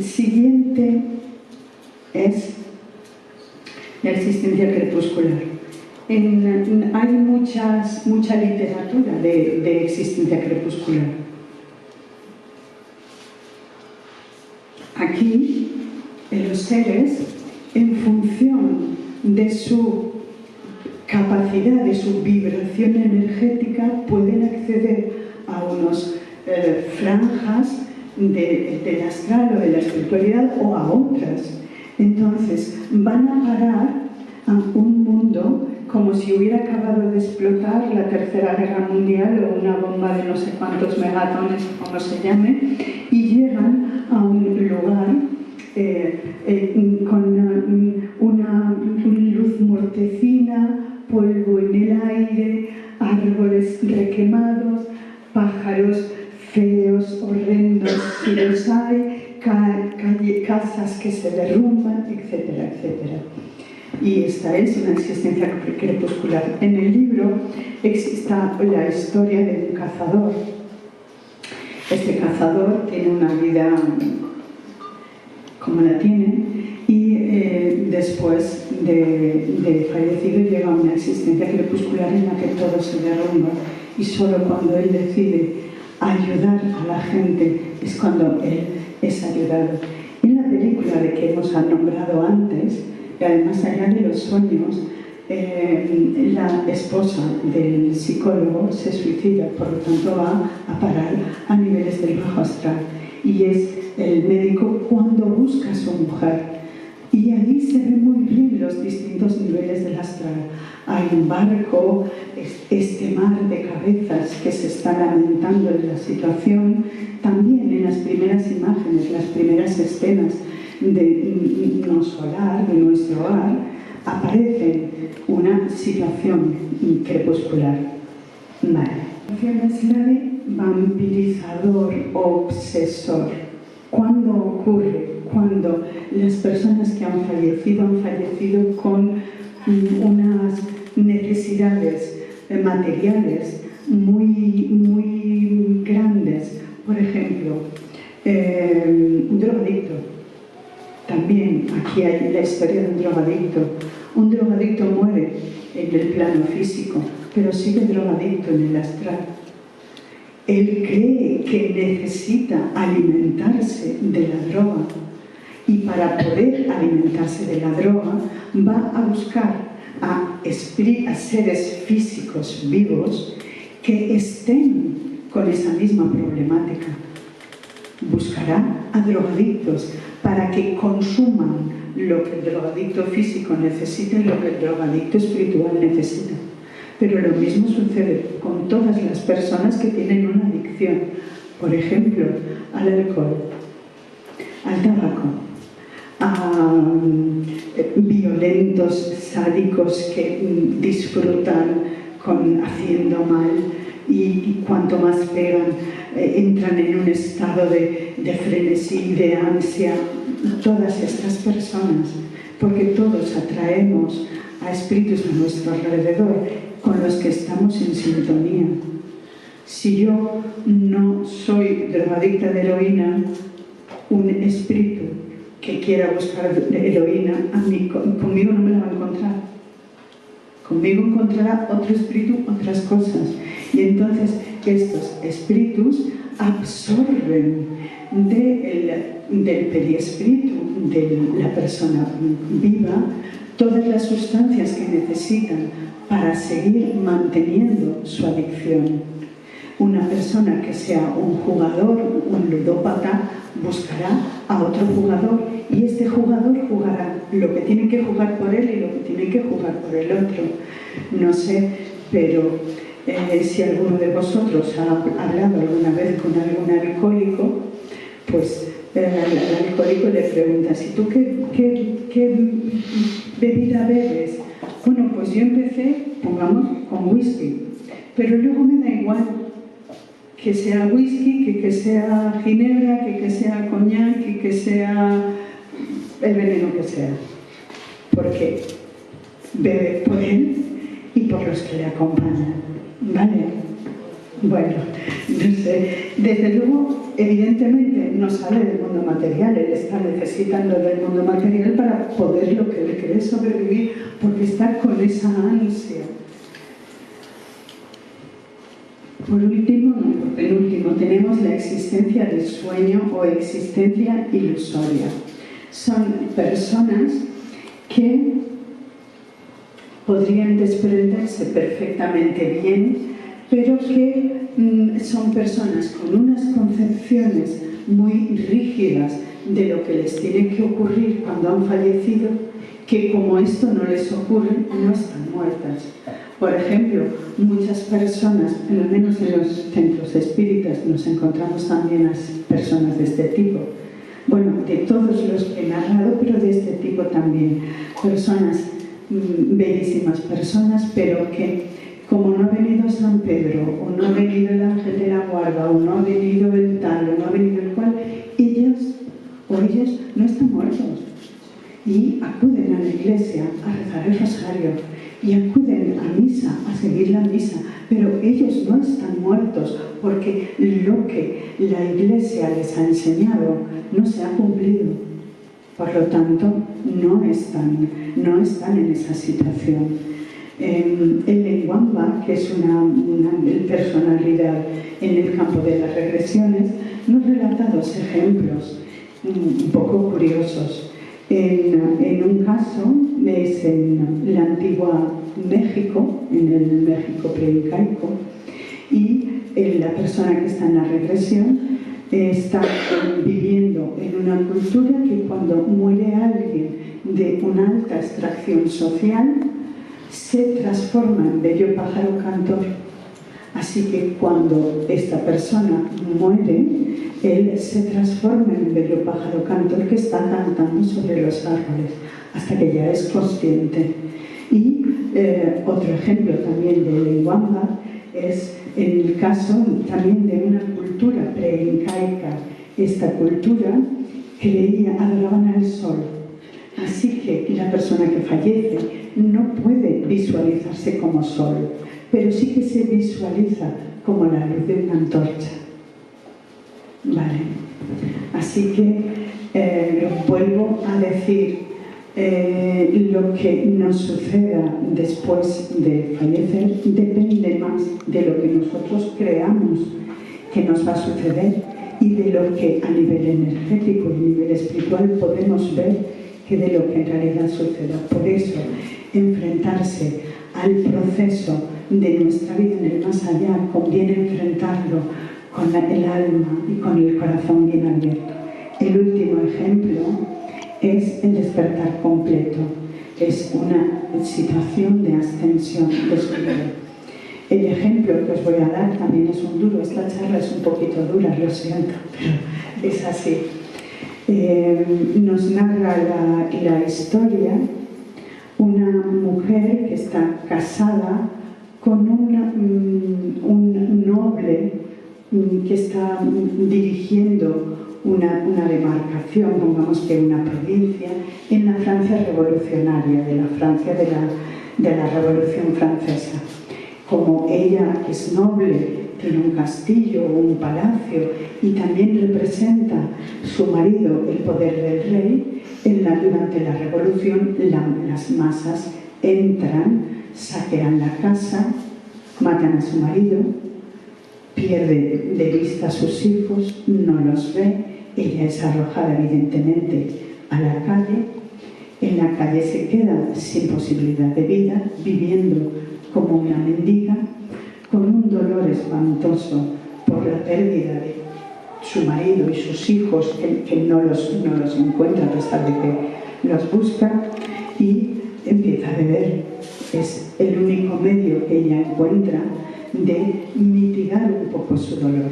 siguiente es la existencia crepuscular. Hay mucha literatura de existencia crepuscular. Aquí, los seres, en función de su capacidad, de su vibración energética, pueden acceder a unas franjas del astral o de la espiritualidad o a otras. Entonces, van a parar a un mundo como si hubiera acabado de explotar la Tercera Guerra Mundial o una bomba de no sé cuántos megatones, como se llame, y llegan a un lugar con una luz mortecina, polvo en el aire, árboles requemados, pájaros feos, horrendos si los hay, casas que se derrumban, etcétera, etcétera. Y esta es una existencia crepuscular. En el libro está la historia de un cazador. Este cazador tiene una vida como la tiene y después de fallecido llega a una existencia crepuscular en la que todo se derrumba y solo cuando él decide ayudar a la gente es cuando él es ayudado. En la película de que hemos nombrado antes, y además allá de los sueños, la esposa del psicólogo se suicida, por lo tanto va a parar a niveles del bajo astral. Y es el médico cuando busca a su mujer. Y ahí se ven muy bien los distintos niveles del astral. Hay un barco, este mar de cabezas que se está lamentando de la situación. También en las primeras imágenes, las primeras escenas de no solar, de nuestro hogar, aparece una situación crepuscular. Vale. Es la de vampirizador, obsesor. ¿Cuándo ocurre? Cuando las personas que han fallecido con unas necesidades materiales muy grandes. Por ejemplo, un drogadicto. También aquí hay la historia de un drogadicto. Un drogadicto muere en el plano físico, pero sigue drogadicto en el astral. Él cree que necesita alimentarse de la droga y para poder alimentarse de la droga va a buscar a seres físicos vivos que estén con esa misma problemática. Buscará a drogadictos para que consuman lo que el drogadicto físico necesita y lo que el drogadicto espiritual necesita. Pero lo mismo sucede con todas las personas que tienen una adicción, por ejemplo, al alcohol, al tabaco, a violentos, sádicos que disfrutan haciendo mal y cuanto más pegan, entran en un estado de frenesí, de ansia. Todas estas personas, porque todos atraemos a espíritus a nuestro alrededor con los que estamos en sintonía. Si yo no soy drogadicta de heroína, un espíritu que quiera buscar heroína, conmigo no me la va a encontrar. Conmigo encontrará otro espíritu, otras cosas. Y entonces estos espíritus absorben del periespíritu de la persona viva todas las sustancias que necesitan para seguir manteniendo su adicción. Una persona que sea un jugador, un ludópata, buscará a otro jugador y este jugador jugará lo que tiene que jugar por él y lo que tiene que jugar por el otro. No sé, pero si alguno de vosotros ha hablado alguna vez con algún alcohólico, pues al alcohólico le preguntas: ¿y tú qué bebida bebes? Bueno, pues yo empecé, pongamos, con whisky, pero luego me da igual que sea whisky, que sea ginebra, que sea coñac, que sea el veneno que sea, porque bebe por él y por los que le acompañan, ¿vale? Bueno, no sé, desde luego, evidentemente no sale del mundo material, él está necesitando del mundo material para poder lo que él quiere sobrevivir, porque está con esa ansia. Por último, no, por penúltimo, tenemos la existencia del sueño o existencia ilusoria. Son personas que podrían desprenderse perfectamente bien, pero que son personas con unas concepciones muy rígidas de lo que les tiene que ocurrir cuando han fallecido, que como esto no les ocurre, no están muertas. Por ejemplo, muchas personas, al menos en los centros espíritas, nos encontramos también a personas de este tipo. Bueno, de todos los que he narrado, pero de este tipo también. Personas, bellísimas personas, pero que como no ha venido San Pedro, o no ha venido el ángel de la guarda, o no ha venido el tal, o no ha venido el cual, ellos no están muertos. Y acuden a la iglesia a rezar el rosario, y acuden a misa, a seguir la misa, pero ellos no están muertos porque lo que la iglesia les ha enseñado no se ha cumplido. Por lo tanto, no están en esa situación. El Lenguamba, que es una personalidad en el campo de las regresiones, nos relata dos ejemplos un poco curiosos. En un caso es en la antigua México, en el México preincaico, y la persona que está en la regresión está viviendo en una cultura que cuando muere alguien de una alta extracción social se transforma en bello pájaro cantor. Así que cuando esta persona muere, él se transforma en bello pájaro cantor que está cantando sobre los árboles hasta que ya es consciente. Y otro ejemplo también de Lenguanga es en el caso también de una cultura preincaica. Esta cultura adoraban al sol. Así que la persona que fallece no puede visualizarse como sol, pero sí que se visualiza como la luz de una antorcha. Vale. Así que vuelvo a decir, lo que nos suceda después de fallecer depende más de lo que nosotros creamos que nos va a suceder y de lo que a nivel energético y a nivel espiritual podemos ver que de lo que en realidad suceda. Por eso, enfrentarse al proceso de nuestra vida en el más allá conviene enfrentarlo con el alma y con el corazón bien abierto. El último ejemplo es el despertar completo. Es una situación de ascensión de espíritu. El ejemplo que os voy a dar también es un duro. Esta charla es un poquito dura, lo siento, pero es así. Nos narra la historia una mujer que está casada con un noble que está dirigiendo una demarcación, pongamos que una provincia, en la Francia revolucionaria, de la Francia de la Revolución Francesa. Como ella es noble, tiene un castillo o un palacio y también representa su marido el poder del rey, durante la revolución las masas entran, saquean la casa, matan a su marido, pierde de vista a sus hijos, no los ve, ella es arrojada evidentemente a la calle, en la calle se queda sin posibilidad de vida, viviendo como una mendiga, con un dolor espantoso por la pérdida de su marido y sus hijos, que no los encuentra a pesar de que los busca, y empieza a beber. Es el único medio que ella encuentra de mitigar un poco su dolor.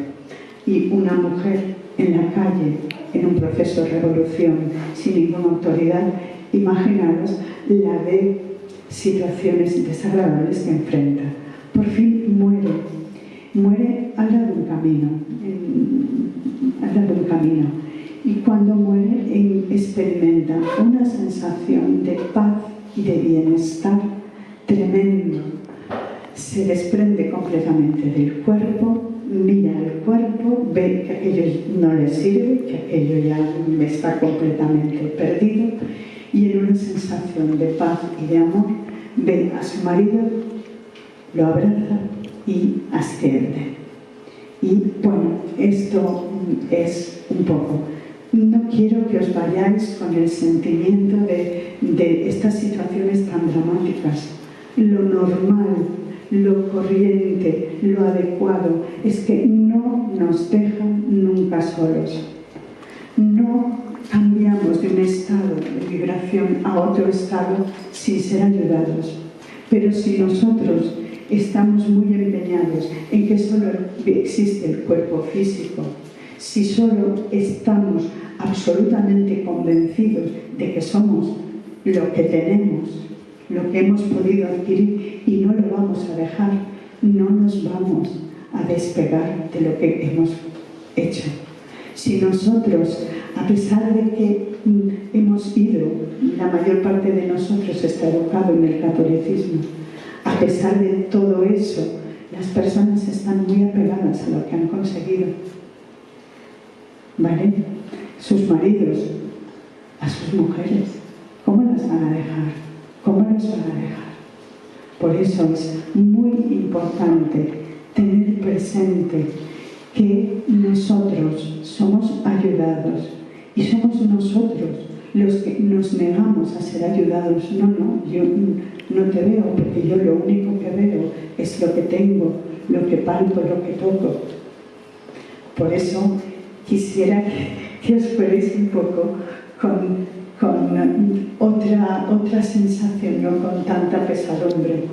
Y una mujer en la calle, en un proceso de revolución, sin ninguna autoridad, imaginaros la de situaciones desagradables que enfrenta. Por fin muere al lado de un camino, y cuando muere experimenta una sensación de paz y de bienestar tremendo. Se desprende completamente del cuerpo, mira el cuerpo, ve que aquello no le sirve, que aquello ya está completamente perdido, y en una sensación de paz y de amor ve a su marido, lo abraza y asciende. Y bueno, esto es un poco. No quiero que os vayáis con el sentimiento de estas situaciones tan dramáticas. Lo normal, lo corriente, lo adecuado es que no nos dejan nunca solos. No cambiamos de un estado de vibración a otro estado sin ser ayudados. Pero si nosotros estamos muy empeñados en que solo existe el cuerpo físico, si solo estamos absolutamente convencidos de que somos lo que tenemos, lo que hemos podido adquirir y no lo vamos a dejar, no nos vamos a despegar de lo que hemos hecho. Si nosotros, a pesar de que hemos ido, la mayor parte de nosotros está educado en el catolicismo, a pesar de todo eso, las personas están muy apegadas a lo que han conseguido. ¿Vale? Sus maridos, a sus mujeres, ¿cómo las van a dejar? ¿Cómo las van a dejar? Por eso es muy importante tener presente que nosotros somos ayudados y somos nosotros los que nos negamos a ser ayudados, no, yo no te veo porque yo lo único que veo es lo que tengo, lo que palpo, lo que toco. Por eso quisiera que os fuerais un poco con otra sensación, no con tanta pesadumbre.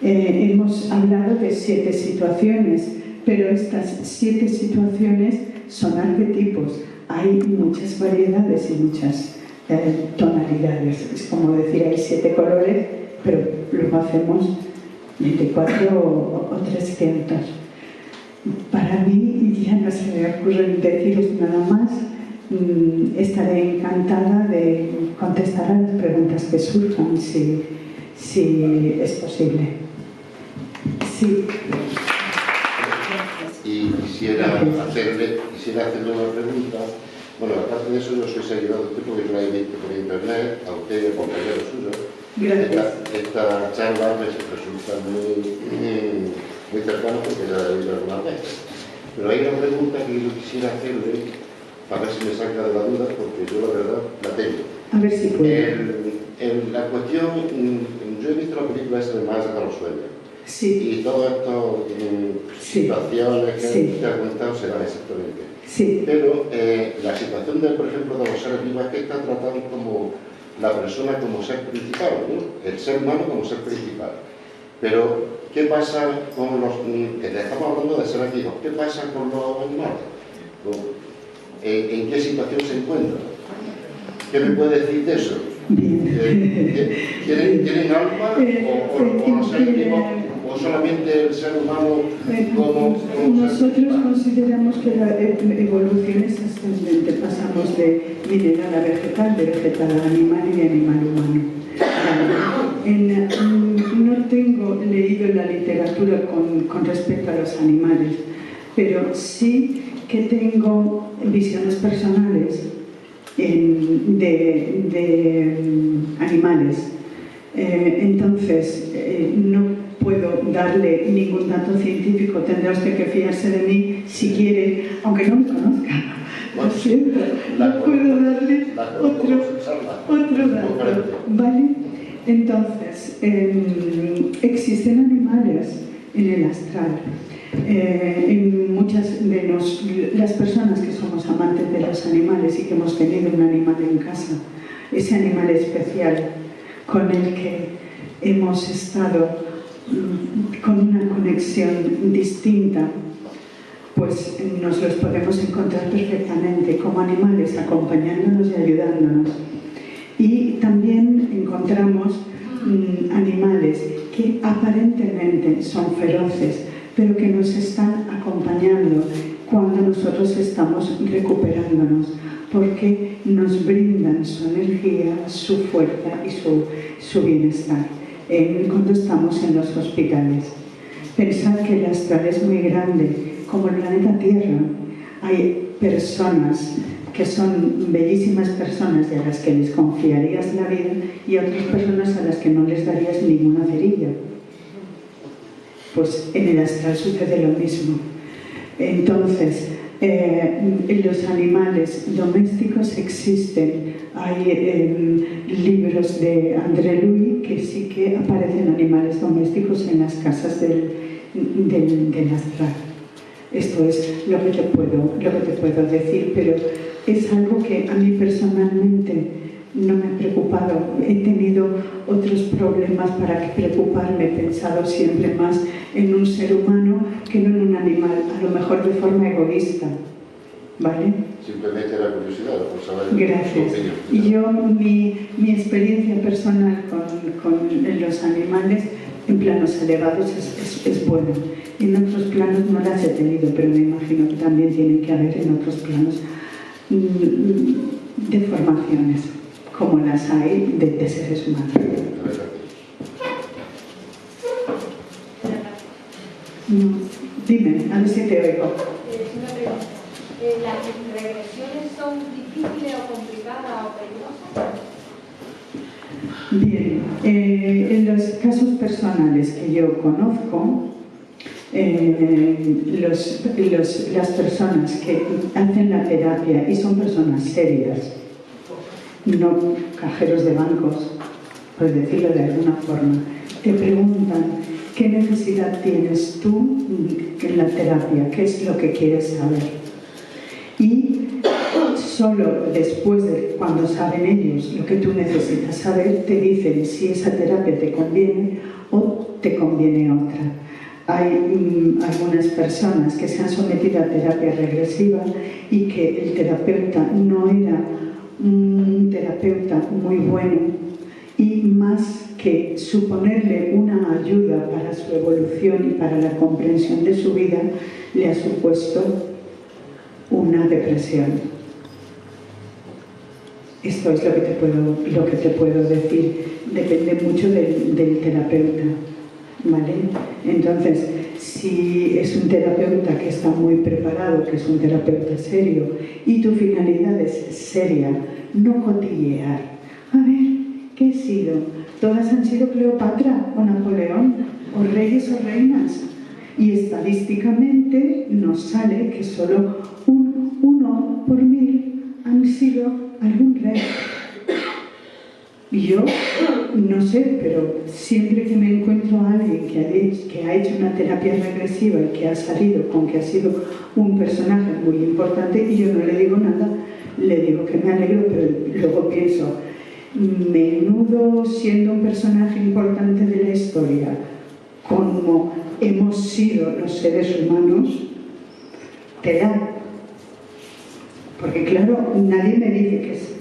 Hemos hablado de 7 situaciones, pero estas 7 situaciones son arquetipos. Hay muchas variedades y muchas tonalidades. Es como decir, hay 7 colores, pero luego hacemos 24 o 300. Para mí ya no se me ocurre deciros nada más. Estaré encantada de contestar a las preguntas que surjan, si es posible. Sí. Y quisiera hacerle una pregunta. Bueno, aparte de eso, yo soy seguidor de usted porque yo la he visto por internet, a usted y a compañeros suyos. Gracias. Esta charla me resulta muy cercana porque ya la he oído algunas veces. Pero hay una pregunta que yo quisiera hacerle, para ver si me saca de la duda, porque yo la verdad la tengo. A ver si puedo. La cuestión, yo he visto la película esa de Más a los sueños. Sí. Y todas estas situaciones que te ha contado se dan exactamente. Sí. Pero la situación, por ejemplo, de los seres vivos es que está tratando como la persona como ser principal, ¿no? El ser humano como ser principal. Pero, ¿qué pasa con los... que estamos hablando de seres vivos, ¿qué pasa con los animales? ¿En qué situación se encuentran? ¿Qué me puede decir de eso? ¿Tienen alma o los seres vivos? ¿O solamente el ser humano como nosotros consideramos que la evolución es ascendente. Pasamos de mineral a vegetal, de vegetal a animal y de animal humano. No tengo leído la literatura con respecto a los animales, pero sí que tengo visiones personales de animales. Entonces, no puedo darle ningún dato científico, tendrá usted que fiarse de mí si quiere, aunque no me conozca. Lo siento, no puedo darle otro dato, ¿vale? Entonces, existen animales en el astral. En muchas de las personas que somos amantes de los animales y que hemos tenido un animal en casa, ese animal especial con el que hemos estado con una conexión distinta, pues nos los podemos encontrar perfectamente como animales, acompañándonos y ayudándonos. Y también encontramos animales que aparentemente son feroces, pero que nos están acompañando cuando nosotros estamos recuperándonos, porque nos brindan su energía, su fuerza y su bienestar cuando estamos en los hospitales. Pensad que el astral es muy grande, como el planeta Tierra. Hay personas que son bellísimas personas y a las que les confiarías la vida, y otras personas a las que no les darías ninguna cerilla. Pues en el astral sucede lo mismo. Entonces, los animales domésticos existen. Hay libros de André Louis que sí que aparecen animales domésticos en las casas del astral. Esto es lo que te puedo decir, pero es algo que a mí personalmente no me ha preocupado. He tenido otros problemas para preocuparme. He pensado siempre más en un ser humano que no en un animal, a lo mejor de forma egoísta. ¿Vale? Simplemente la curiosidad, por saber. Gracias. Y yo, mi experiencia personal con los animales en planos elevados es buena. En otros planos no las he tenido, pero me imagino que también tienen que haber en otros planos deformaciones, como las hay de seres humanos. No. Dime, a ver si te oigo. ¿Las regresiones son difíciles o complicadas o peligrosas? Bien, en los casos personales que yo conozco, las personas que hacen la terapia y son personas serias, no cajeros de bancos, por decirlo de alguna forma, te preguntan qué necesidad tienes tú en la terapia, qué es lo que quieres saber. Y solo después de cuando saben ellos lo que tú necesitas saber, te dicen si esa terapia te conviene o te conviene otra. Hay algunas personas que se han sometido a terapia regresiva y que el terapeuta no era un terapeuta muy bueno, y más que suponerle una ayuda para su evolución y para la comprensión de su vida, le ha supuesto una depresión. Esto es lo que te puedo decir. Depende mucho del terapeuta, ¿vale? Entonces, si es un terapeuta que está muy preparado, que es un terapeuta serio, y tu finalidad es seria, no cotillear. A ver, ¿qué he sido? ¿Todas han sido Cleopatra o Napoleón, o reyes o reinas? Y estadísticamente nos sale que solo 1 por 1000 han sido algún rey. Y yo, no sé, pero siempre que me encuentro a alguien que ha hecho una terapia regresiva y que ha salido con que ha sido un personaje muy importante, y yo no le digo nada, le digo que me alegro, pero luego pienso, menudo siendo un personaje importante de la historia, como hemos sido los seres humanos, te da. Porque claro, nadie me dice que es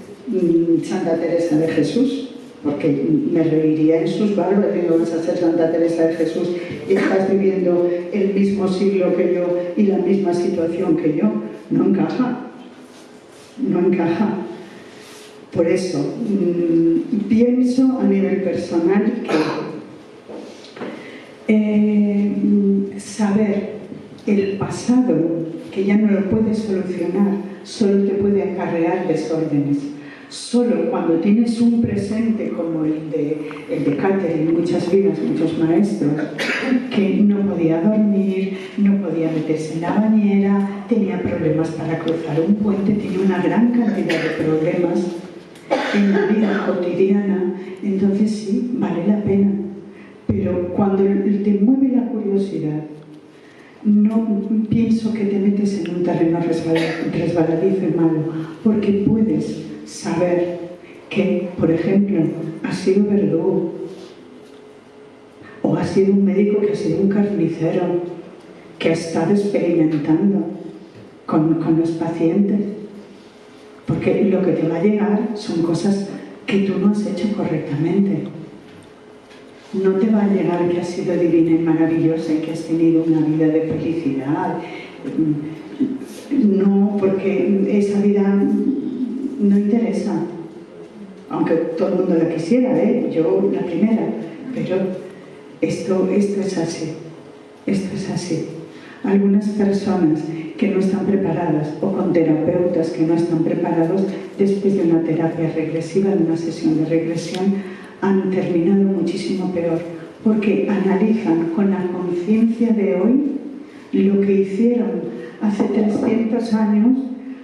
Santa Teresa de Jesús, porque me reiría en sus barbas. Digo, vas a ser Santa Teresa de Jesús y estás viviendo el mismo siglo que yo y la misma situación que yo. No encaja, no encaja. Por eso, pienso a nivel personal que saber el pasado, que ya no lo puedes solucionar, solo te puede acarrear desórdenes. Solo cuando tienes un presente como el de Catherine, muchas vidas, muchos maestros, que no podía dormir, no podía meterse en la bañera, tenía problemas para cruzar un puente, tenía una gran cantidad de problemas en la vida cotidiana. Entonces sí, vale la pena. Pero cuando te mueve la curiosidad, no pienso que te metes en un terreno resbaladizo y malo, porque puedes saber que, por ejemplo, has sido verdugo, o has sido un médico que ha sido un carnicero, que ha estado experimentando con los pacientes, porque lo que te va a llegar son cosas que tú no has hecho correctamente. No te va a llegar que has sido divina y maravillosa y que has tenido una vida de felicidad. No, porque esa vida no interesa. Aunque todo el mundo la quisiera, yo la primera. Pero esto es así. Esto es así. Algunas personas que no están preparadas, o con terapeutas que no están preparados, después de una terapia regresiva, de una sesión de regresión, han terminado muchísimo peor, porque analizan con la conciencia de hoy lo que hicieron hace 300 años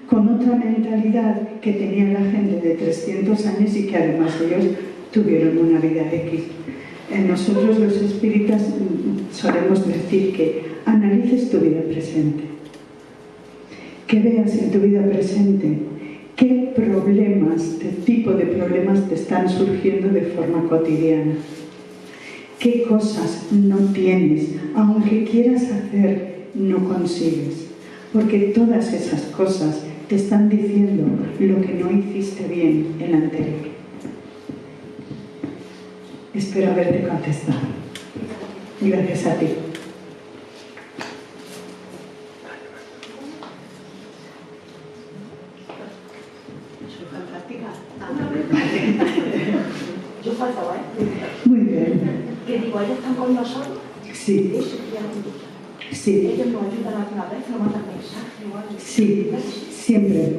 con otra mentalidad que tenía la gente de 300 años y que además ellos tuvieron una vida X. Nosotros los espíritas solemos decir que analices tu vida presente, que veas en tu vida presente qué problemas, qué tipo de problemas te están surgiendo de forma cotidiana, qué cosas no tienes, aunque quieras hacer, no consigues, porque todas esas cosas te están diciendo lo que no hiciste bien en la anterior. Espero haberte contestado. Gracias a ti. Yo faltaba, Muy bien. Que digo, ¿ellos están con nosotros? Sí. Sí. Ellos nos ayudan alguna vez, nos mandan mensajes o algo. Sí, siempre,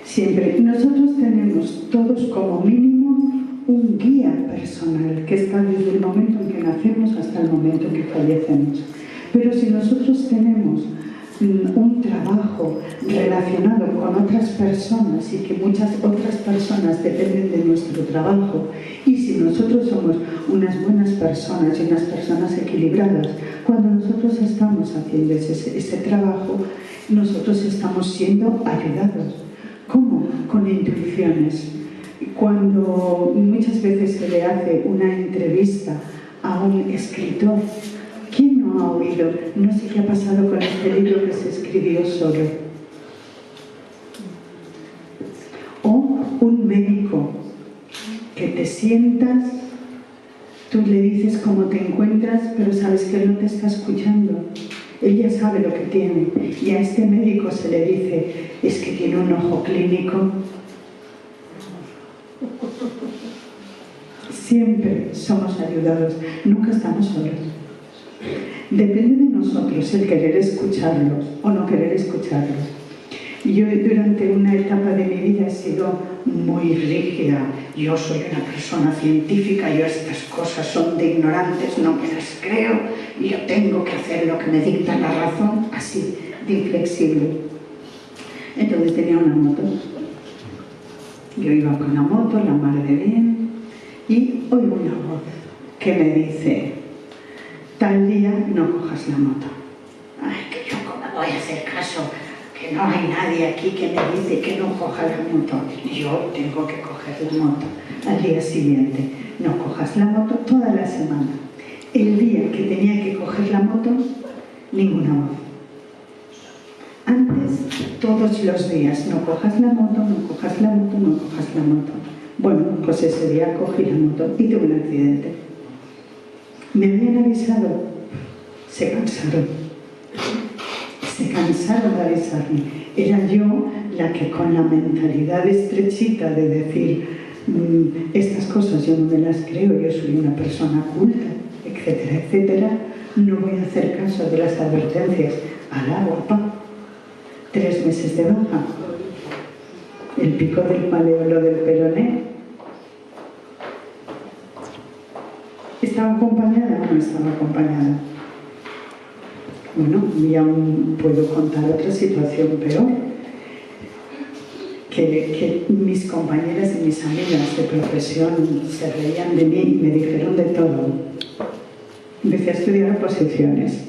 siempre. Nosotros tenemos todos como mínimo un guía personal que está desde el momento en que nacemos hasta el momento en que fallecemos. Pero si nosotros tenemos un trabajo relacionado con otras personas y que muchas otras personas dependen de nuestro trabajo, y si nosotros somos unas buenas personas y unas personas equilibradas, cuando nosotros estamos haciendo ese trabajo, nosotros estamos siendo ayudados. ¿Cómo? Con intuiciones. Cuando muchas veces se le hace una entrevista a un escritor, ¿quién no ha oído? No sé qué ha pasado con este libro que se escribió solo. O un médico que te sientas, tú le dices cómo te encuentras, pero sabes que él no te está escuchando. Él ya sabe lo que tiene. Y a este médico se le dice, es que tiene un ojo clínico. Siempre somos ayudados, nunca estamos solos. Depende de nosotros el querer escucharlos o no querer escucharlos. Yo durante una etapa de mi vida he sido muy rígida. Yo soy una persona científica, yo estas cosas son de ignorantes, no me las creo, y yo tengo que hacer lo que me dicta la razón, así, de inflexible. Entonces tenía una moto. Yo iba con la moto, la mar de bien, y oigo una voz que me dice, tal día no cojas la moto. Ay, que yo cómo voy a hacer caso, que no hay nadie aquí que me dice que no coja la moto. Yo tengo que coger la moto. Al día siguiente, no cojas la moto toda la semana. El día que tenía que coger la moto, ninguna voz. Antes, todos los días, no cojas la moto, no cojas la moto, no cojas la moto. Bueno, pues ese día cogí la moto y tuve un accidente. Me habían avisado, se cansaron de avisarme. Era yo la que con la mentalidad estrechita de decir estas cosas yo no me las creo, yo soy una persona culta, etcétera, etcétera, no voy a hacer caso de las advertencias. A la guapa, 3 meses de baja, el pico del maleolo del peroné. ¿Estaba acompañada o no estaba acompañada? Bueno, y aún puedo contar otra situación peor, que mis compañeras y mis amigas de profesión se reían de mí y me dijeron de todo. Empecé a estudiar oposiciones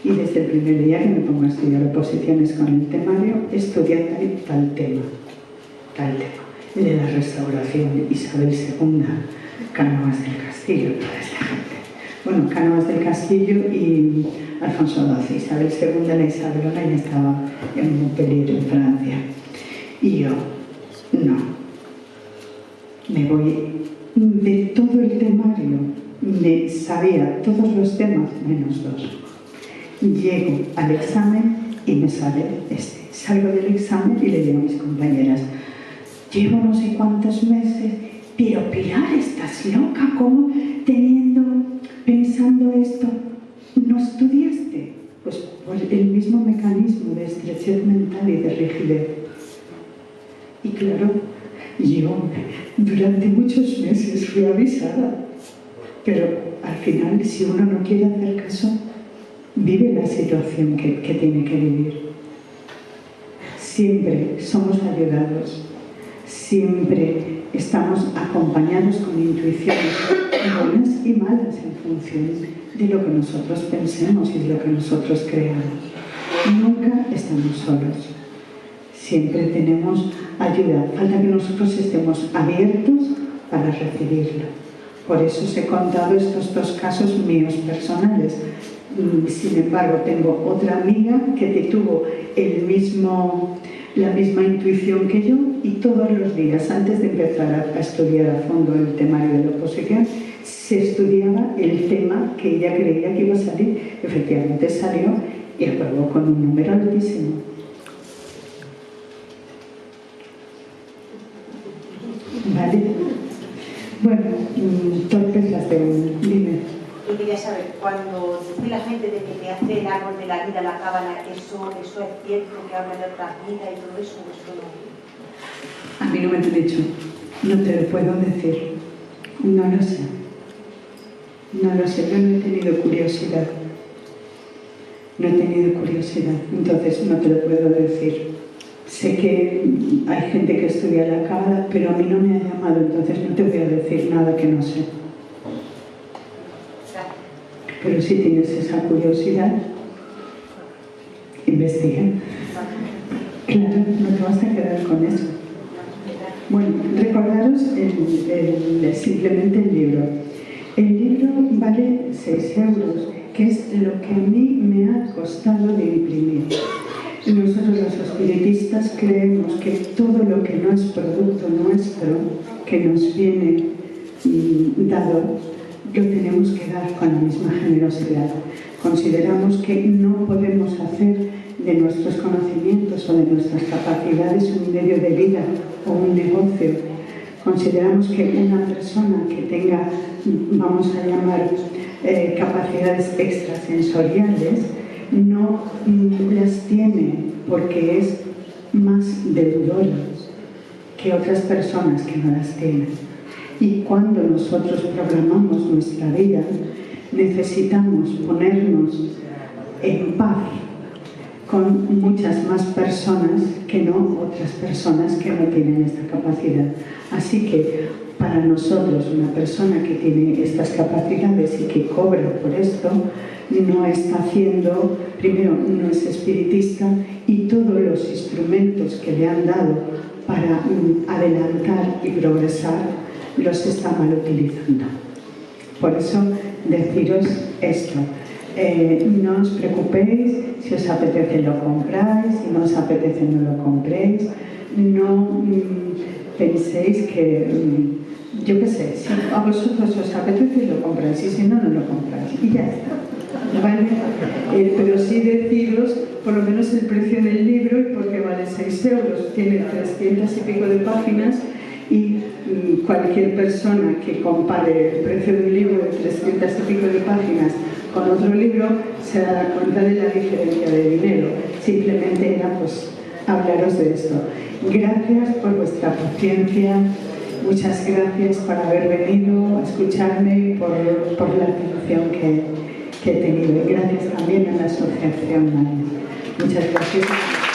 y desde el primer día que me pongo a estudiar oposiciones con el temario, estudié tal tema, el de la restauración, Isabel II, Cánovas del Castillo, toda esta gente. Bueno, Cánovas del Castillo y Alfonso XII, Isabel II, la Isabelona, ya estaba en Montpellier, en Francia. Y yo, no, me voy de todo el temario, me sabía todos los temas menos 2. Llego al examen y me sale este. Salgo del examen y le digo a mis compañeras, llevo no sé cuántos meses, pero Pilar, estás loca, ¿cómo pensando esto? ¿No estudiaste? Pues por el mismo mecanismo de estrechez mental y de rigidez. Y claro, yo durante muchos meses fui avisada, pero al final, si uno no quiere hacer caso, vive la situación que tiene que vivir. Siempre somos ayudados, siempre estamos acompañados con intuiciones buenas y malas en función de lo que nosotros pensemos y de lo que nosotros creamos. Nunca estamos solos. Siempre tenemos ayuda. Falta que nosotros estemos abiertos para recibirlo. Por eso os he contado estos 2 casos míos personales. Sin embargo, tengo otra amiga que tuvo la misma intuición que yo y todos los días, antes de empezar a estudiar a fondo el temario de la oposición, se estudiaba el tema que ella creía que iba a salir. Efectivamente salió y aprobó con un número altísimo. ¿Vale? Bueno, torpezas de uno. Dime. Yo quería saber, cuando dice la gente de que te hace el árbol de la vida, la cábala, ¿eso es cierto, que habla de otras vidas y todo eso? ¿Eso no? A mí no me lo han dicho. No te lo puedo decir. No lo sé. No lo sé, yo no he tenido curiosidad. No he tenido curiosidad, entonces no te lo puedo decir. Sé que hay gente que estudia la cábala, pero a mí no me ha llamado, entonces no te voy a decir nada que no sé. Pero si tienes esa curiosidad, investiga. Claro, no te vas a quedar con eso. Bueno, recordaros simplemente el libro. El libro vale 6 euros, que es lo que a mí me ha costado de imprimir. Nosotros los espiritistas creemos que todo lo que no es producto nuestro, que nos viene dado, lo tenemos que dar con la misma generosidad. Consideramos que no podemos hacer de nuestros conocimientos o de nuestras capacidades un medio de vida o un negocio. Consideramos que una persona que tenga, vamos a llamar, capacidades extrasensoriales, no las tiene porque es más deudora que otras personas que no las tienen. Y cuando nosotros programamos nuestra vida, necesitamos ponernos en paz con muchas más personas que no otras personas que no tienen esta capacidad. Así que para nosotros, una persona que tiene estas capacidades y que cobra por esto, no está haciendo, primero, no es espiritista, y todos los instrumentos que le han dado para adelantar y progresar los está mal utilizando. Por eso, deciros esto. No os preocupéis, si os apetece lo compráis, si no os apetece no lo compréis. No penséis que, yo qué sé, si a vosotros os apetece lo compráis y si no, no lo compráis. Y ya está. ¿Vale? Pero sí deciros por lo menos el precio del libro, y porque vale 6 euros, tiene 300 y pico de páginas, y cualquier persona que compare el precio de un libro de 300 y pico de páginas con otro libro se dará cuenta de la diferencia de dinero. Simplemente era pues hablaros de esto. Gracias por vuestra paciencia, muchas gracias por haber venido a escucharme y por la atención que he tenido. Y gracias también a la asociación. Muchas gracias.